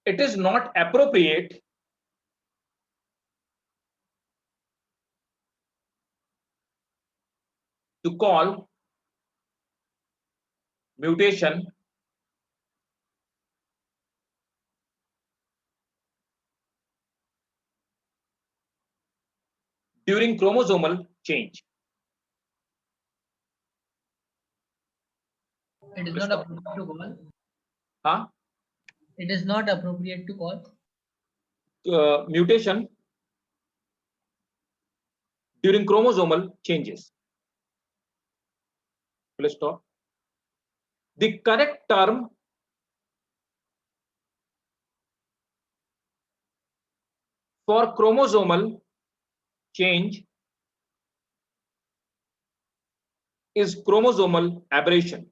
it is not appropriate to call mutation during chromosomal change। It is not appropriate to call. हाँ, It is not appropriate to call. Mutation during chromosomal changes। Full stop। The correct term for chromosomal change is chromosomal aberration।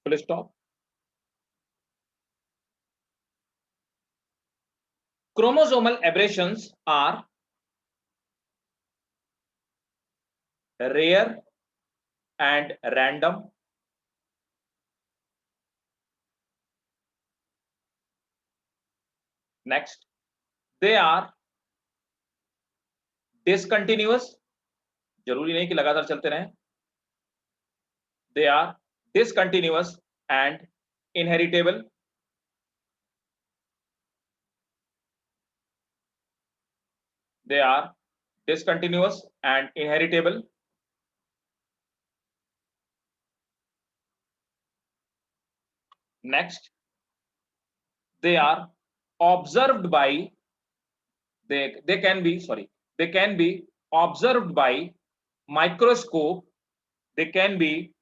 Full stop। Chromosomal aberrations are rare and random। Next, they are discontinuous जरूरी नहीं कि लगातार चलते रहें। They are discontinuous and inheritable. They are discontinuous and inheritable. Next, they are observed by, they can be, they can be observed by microscope. They can be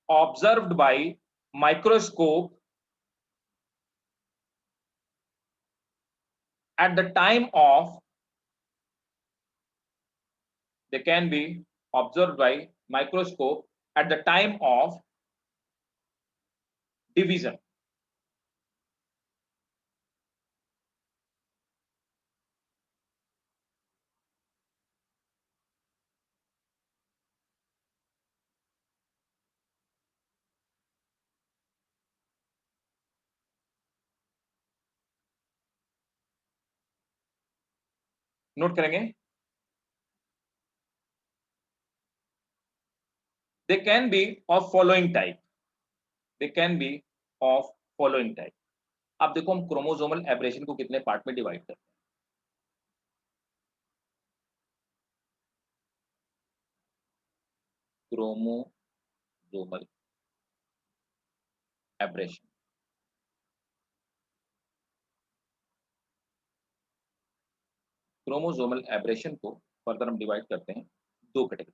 observed by microscope at the time of, they can be observed by microscope at the time of division. Note करेंगे। They can be of following type. They can be of following type. अब देखो हम chromosomal abrasion को कितने part में divide करते हैं। Chromosomal abrasion, chromosomal abrasion को फर्दर हम डिवाइड करते हैं दो कैटेगरी।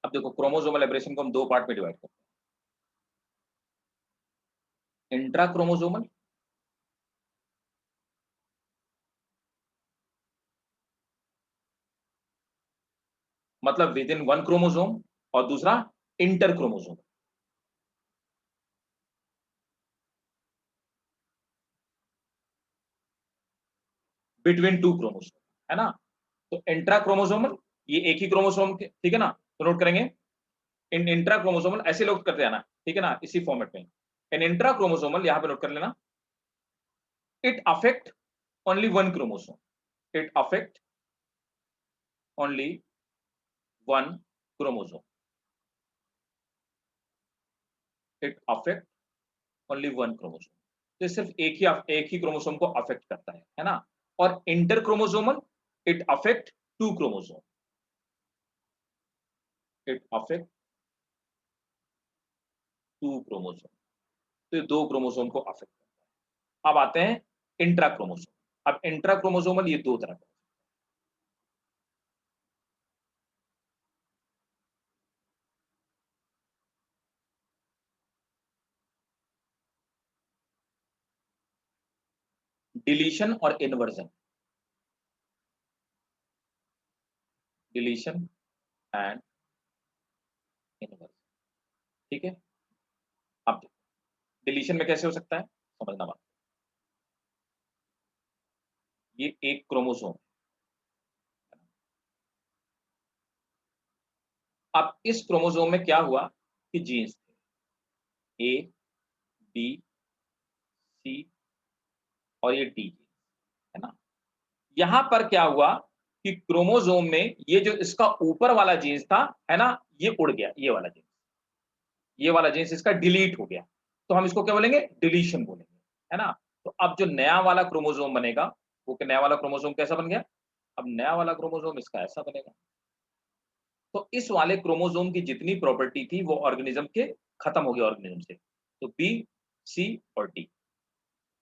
अब देखो क्रोमोसोमल एब्रेशन को हम दो पार्ट में डिवाइड करते हैं। इंट्रा क्रोमोसोमल, मतलब विद इन वन क्रोमोसोम, और दूसरा inter chromosome. Between two chromosome, है ना। तो इंट्रा क्रोमोसोमल ये एक ही क्रोमोसोम के, ठीक है ना। तो नोट करेंगे इन इंट्रा क्रोमोसोमल, ऐसे लोग करते हैं ना, ठीक है ना, इसी फॉर्मेट में। इन इंट्रा क्रोमोसोमल यहां पे नोट कर लेना, it affect only one chromosome, it affect only one chromosome, it affect only one chromosome. तो सिर्फ एक ही क्रोमोसोम को अफेक्ट करता है ना। और inter chromosomal it affect two chromosome, it affect two chromosome. तो ये दो क्रोमोसोम को अफेक्ट करता है। अब आते हैं इंट्रा क्रोमोसोम। अब इंट्रा क्रोमोसोमल ये दो तरह का, डिलीशन और इन्वर्जन, डिलीशन एंड इन्वर्जन, ठीक है। अब डिलीशन में कैसे हो सकता है समझना बात। ये एक क्रोमोसोम, अब इस क्रोमोसोम में क्या हुआ कि जीन्स थे ए बी सी और ये डी, है ना। यहां पर क्या हुआ कि क्रोमोसोम में ये जो इसका ऊपर वाला जीन्स था, है ना, ये उड़ गया, ये वाला जीन्स, ये वाला जीन्स इसका डिलीट हो गया। तो हम इसको क्या बोलेंगे, डिलीशन बोलेंगे, है ना। तो अब जो नया वाला क्रोमोसोम बनेगा, वो नया वाला क्रोमोसोम कैसा बन गया, अब नया वाला क्रोमोसोम इसका ऐसा बनेगा। तो इस वाले क्रोमोसोम की जितनी प्रॉपर्टी थी वो ऑर्गेनिज्म के खत्म हो गई ऑर्गेनिज्म से। तो बी सी और डी।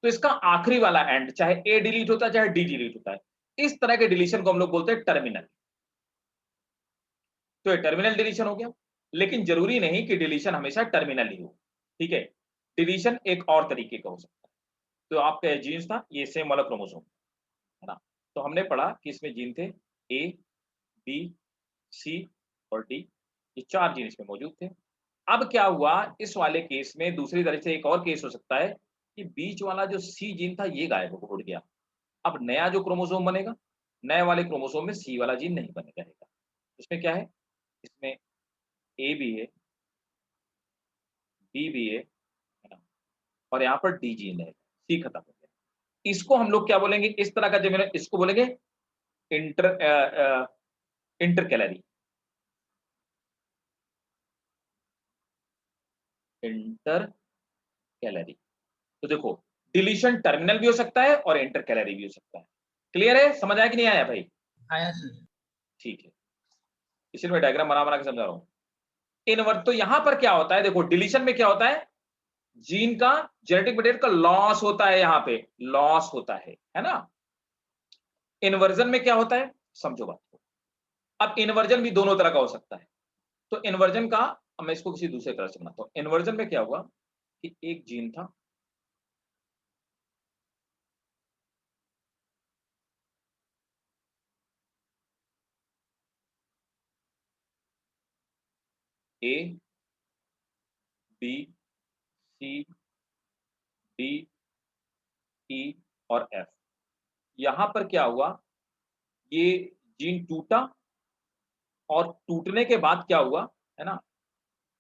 तो इसका आखिरी वाला एंड, चाहे ए डिलीट होता है चाहे डी डिलीट होता है, इस तरह के डिलीशन को हम लोग बोलते हैं टर्मिनल। तो ये टर्मिनल डिलीशन हो गया। लेकिन जरूरी नहीं कि डिलीशन हमेशा टर्मिनल ही हो, ठीक है। डिलीशन एक और तरीके का हो सकता है। तो आपका जीन्स था, ये सेम वाला क्रोमोसोम, है ना। तो हमने पढ़ा कि इसमें जीन थे ए, बी, सी और डी, ये 4 जीन इसमें मौजूद थे। अब क्या हुआ इस वाले केस में, दूसरी तरह से एक और केस हो सकता है कि बीच वाला जो सी जीन था ये गायब उड़ गया। अब नया जो क्रोमोसोम बनेगा, नए वाले क्रोमोसोम में सी वाला जीन नहीं बने रहेगा। इसमें क्या है, इसमें ए भी है, बी भी है ना, और यहाँ पर डी जीन है, सी खत्म हो गया। इसको हम लोग क्या बोलेंगे, इस तरह का जो मैंने इसको बोलेंगे इंटर इंटरकैलरी, इंटरकैलरी। तो देखो डिलीशन टर्मिनल भी हो सकता है और इंटरकैलरी भी हो सकता है। क्लियर है, समझ आया कि नहीं आया भाई? आया सर। ठीक है, इसलिए मैं डायग्राम बना बना के समझा रहा हूं। इनवर्ट, तो यहां पर क्या होता है, देखो डिलीशन में क्या होता है, जीन का जेनेटिक मटेरियल का लॉस होता है, यहां पे लॉस होता है ना। इन्वर्जन में क्या होता है, समझो बात को। अब इन्वर्जन भी दोनों तरह का हो सकता है। तो इन्वर्जन का, अब मैं इसको किसी दूसरे तरह से बनाता हूं। इन्वर्जन में क्या हुआ कि एक जीन था, ए, बी, सी, डी, ई और एफ। यहां पर क्या हुआ, ये जीन टूटा और टूटने के बाद क्या हुआ, है ना,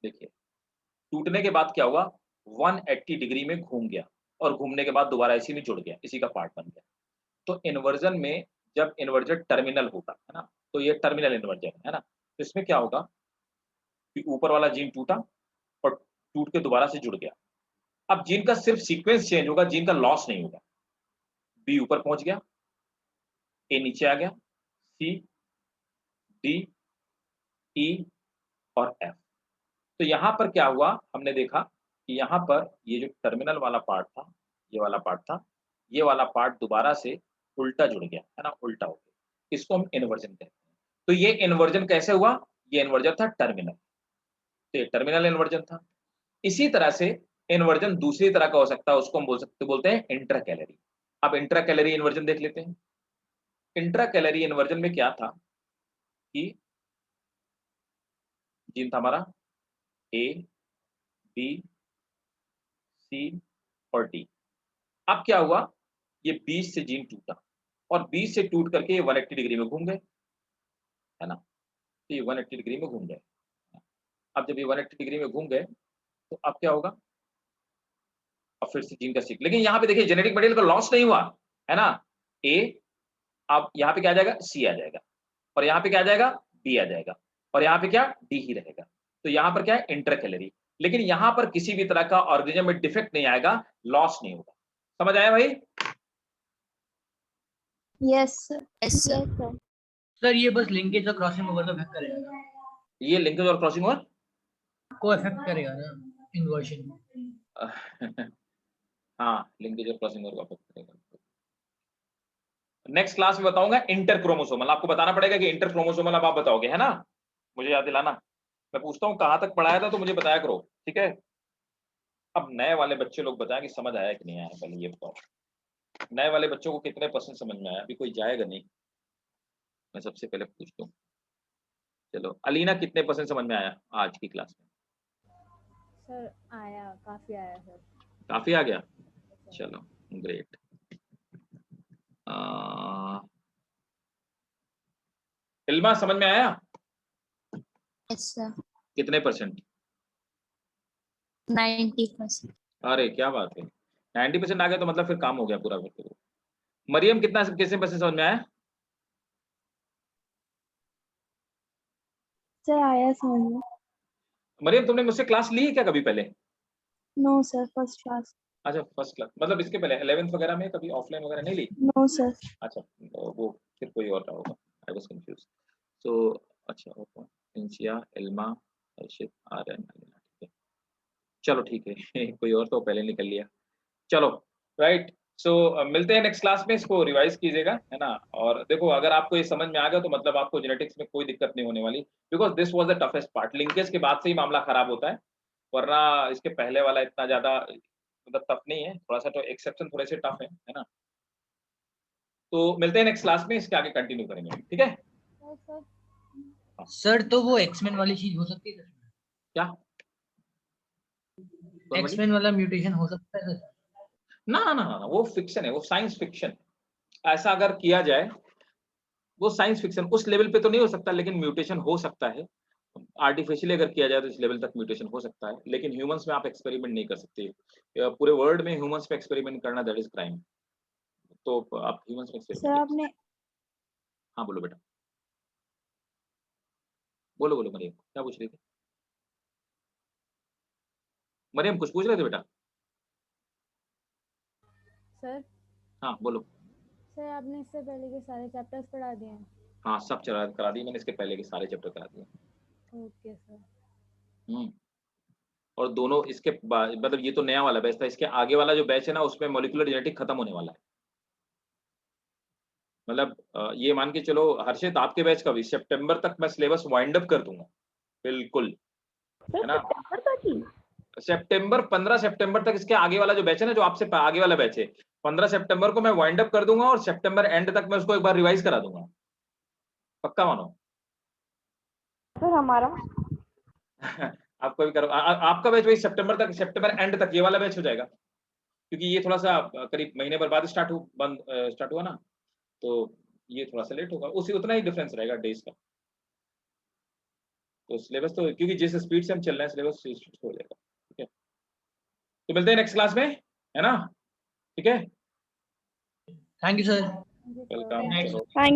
देखिए टूटने के बाद क्या हुआ, 180 डिग्री में घूम गया और घूमने के बाद दोबारा इसी में जुड़ गया, इसी का पार्ट बन गया। तो इन्वर्जन में जब इन्वर्जन टर्मिनल होगा, है ना, तो ये टर्मिनल इन्वर्जन है ना। तो इसमें क्या होगा कि ऊपर वाला जीन टूटा और टूट के दोबारा से जुड़ गया। अब जीन का सिर्फ सीक्वेंस चेंज होगा, जीन का लॉस नहीं होगा। बी ऊपर पहुंच गया, ए नीचे आ गया, सी, डी, ई और एफ। तो यहां पर क्या हुआ, हमने देखा कि यहां पर ये जो टर्मिनल वाला पार्ट था, ये वाला पार्ट था, ये वाला पार्ट दोबारा से उल्टा जुड़ गया, है ना, उल्टा हो गया। इसको हम इन्वर्जन कहते हैं। तो ये इन्वर्जन कैसे हुआ, ये इन्वर्जन था टर्मिनल, तो ये टर्मिनल इन्वर्जन था। इसी तरह से इन्वर्जन दूसरी तरह का हो सकता है, उसको हम बोलते हैं इंट्राकैलरी। अब इंट्राकैलरी इन्वर्जन देख लेते हैं। इंट्राकैलरी इन्वर्जन में क्या था कि जीन था हमारा ए, बी, सी और डी। अब क्या हुआ, ये 20 से जीन टूटा और 20 से टूट करके ये 180 डिग्री में घूम गए, है ना। तो ये 180 डिग्री में घूम गए। अब जब ये 180 डिग्री में घूम गए तो अब क्या होगा, अब फिर से जीन का सीक, लेकिन यहाँ पे देखिए जेनेटिक मटेरियल का लॉस नहीं हुआ, है ना। ए, अब यहाँ पे क्या आ जाएगा, सी आ जाएगा, और यहाँ पे क्या आ जाएगा, बी आ जाएगा, और यहाँ पे क्या, डी ही रहेगा। तो यहाँ पर क्या है, इंटरकैलरी। लेकिन यहाँ पर किसी भी तरह का ऑर्गेनिज्म में डिफेक्ट नहीं आएगा, लॉस नहीं होगा। समझ आया भाई? Yes sir. Yes sir. Sir ये बस लिंकेज और क्रॉसिंग ओवर को अफेक्ट करेगा ना, ये लिंकेज और क्रॉसिंग ओवर को अफेक्ट करेगा ना इन्वर्जन में। हाँ, लिंकेज और क्रॉसिंग ओवर को अफेक्ट करेगा। नेक्स्ट क्लास में बताऊंगा इंटर क्रोमोसोमल। आपको बताना पड़ेगा कि इंटर क्रोमोसोमल अब आप बताओगे, है ना, मुझे याद दिलाना। मैं पूछता हूँ कहाँ तक पढ़ाया था तो मुझे बताया करो, ठीक है। अब नए वाले बच्चे लोग बताएं कि समझ आया कि नहीं आया, पहले ये बताओ। नए वाले बच्चों को कितने % समझ में आया? अभी कोई जाएगा नहीं, मैं सबसे पहले पूछता हूँ। चलो अलीना, कितने % समझ में आया आज की क्लास में? सर आया, काफी आया सर। काफी आ गया, चलो ग्रेट। इल्मा समझ में आया? Yes sir. कितने %? 90%। अरे क्या बात है, 90% आ गया तो मतलब फिर काम हो गया पूरा। फिर मरियम कितना, कितने % समझ में आया? सर आया समझ में। मरियम तुमने मुझसे क्लास ली है क्या कभी पहले? No sir, first class. अच्छा फर्स्ट क्लास, मतलब इसके पहले 11th वगैरह में कभी ऑफलाइन वगैरह नहीं ली? No sir. अच्छा वो फिर कोई और रहा होगा, आई वाज कंफ्यूज। सो अच्छा ओके, इंसिया, इल्मा, अर्शित, आर्यन, अलीना, ठीक है, चलो ठीक है। कोई और तो पहले निकल लिया, चलो राइट। सो मिलते हैं नेक्स्ट क्लास में, इसको रिवाइज कीजिएगा, है ना। और देखो अगर आपको ये समझ में आ गया तो मतलब आपको जेनेटिक्स में कोई दिक्कत नहीं होने वाली, because this was the toughest part. Linkage के बाद से ही मामला खराब होता है, वरना इसके पहले वाला इतना ज्यादा मतलब टफ नहीं है, थोड़ा सा तो एक्सेप्शन थोड़े से टफ है ना। तो मिलते हैं नेक्स्ट क्लास में, इसके आगे कंटिन्यू करेंगे, ठीक है। है सर? सर तो वो एक्समेन वाली चीज हो सकती है सर? क्या कौन वाली? एक्समेन वाला म्यूटेशन हो सकता है सर? ना ना ना ना, वो फिक्शन है, वो साइंस फिक्शन। ऐसा अगर किया जाए, वो साइंस फिक्शन उस लेवल पे तो नहीं हो सकता, लेकिन म्यूटेशन हो सकता है। आर्टिफिशियली अगर किया जाए तो इस लेवल तक म्यूटेशन हो सकता है, लेकिन ह्यूमंस में आप एक्सपेरिमेंट नहीं कर सकते। पूरे वर्ल्ड में ह्यूमंस पे एक्सपेरिमेंट करना दैट इज क्राइम। तो आप ह्यूमंस में सर एक्सपेरिमेंट आपने हाँ बोलो बेटा, बोलो बोलो मरियम, क्या पूछ रही थी? मरियम कुछ पूछ रहे थे बेटा? सर हाँ बोलो। सर आपने इससे पहले के सारे चैप्टर्स पढ़ा दिए हैं? हाँ सब चला करा दिए मैंने, इसके पहले के सारे चैप्टर करा दिए। Okay sir. हम्म। और दोनों इसके मतलब ये तो नया वाला बैच था, इसके आगे वाला जो बैच है ना उसमें मॉलिक्यूलर जेनेटिक खत्म होने वाला है। मतलब ये मान के चलो हर्षित, आपके बैच का भी सितंबर तक मैं सिलेबस वाइंड अप कर दूंगा बिल्कुल, है ना? सितंबर तक ही? सितंबर 15 सितंबर तक इसके आगे वाला जो बैच है ना, जो आपसे आगे वाला बैच है, 15 सितंबर को मैं वाइंड अप कर दूंगा और सितंबर एंड तक मैं उसको एक बार रिवाइज करा दूंगा। पक्का मानो। सर हमारा आपको भी करो आपका बैच वही सितंबर तक, सितंबर एंड तक ये वाला बैच हो जाएगा, क्योंकि ये थोड़ा सा करीब महीने भर बाद स्टार्ट हुआ ना, तो ये थोड़ा सा लेट होगा, उसी उतना ही डिफरेंस रहेगा डेज का। तो सिलेबस तो क्योंकि जिस स्पीड से हम चल रहे हैं सिलेबस हो जाएगा। ठीक है, तो मिलते हैं नेक्स्ट क्लास में, है ना? ठीक है, thank you sir. Thank you sir. Welcome. Next. चलो। थैंक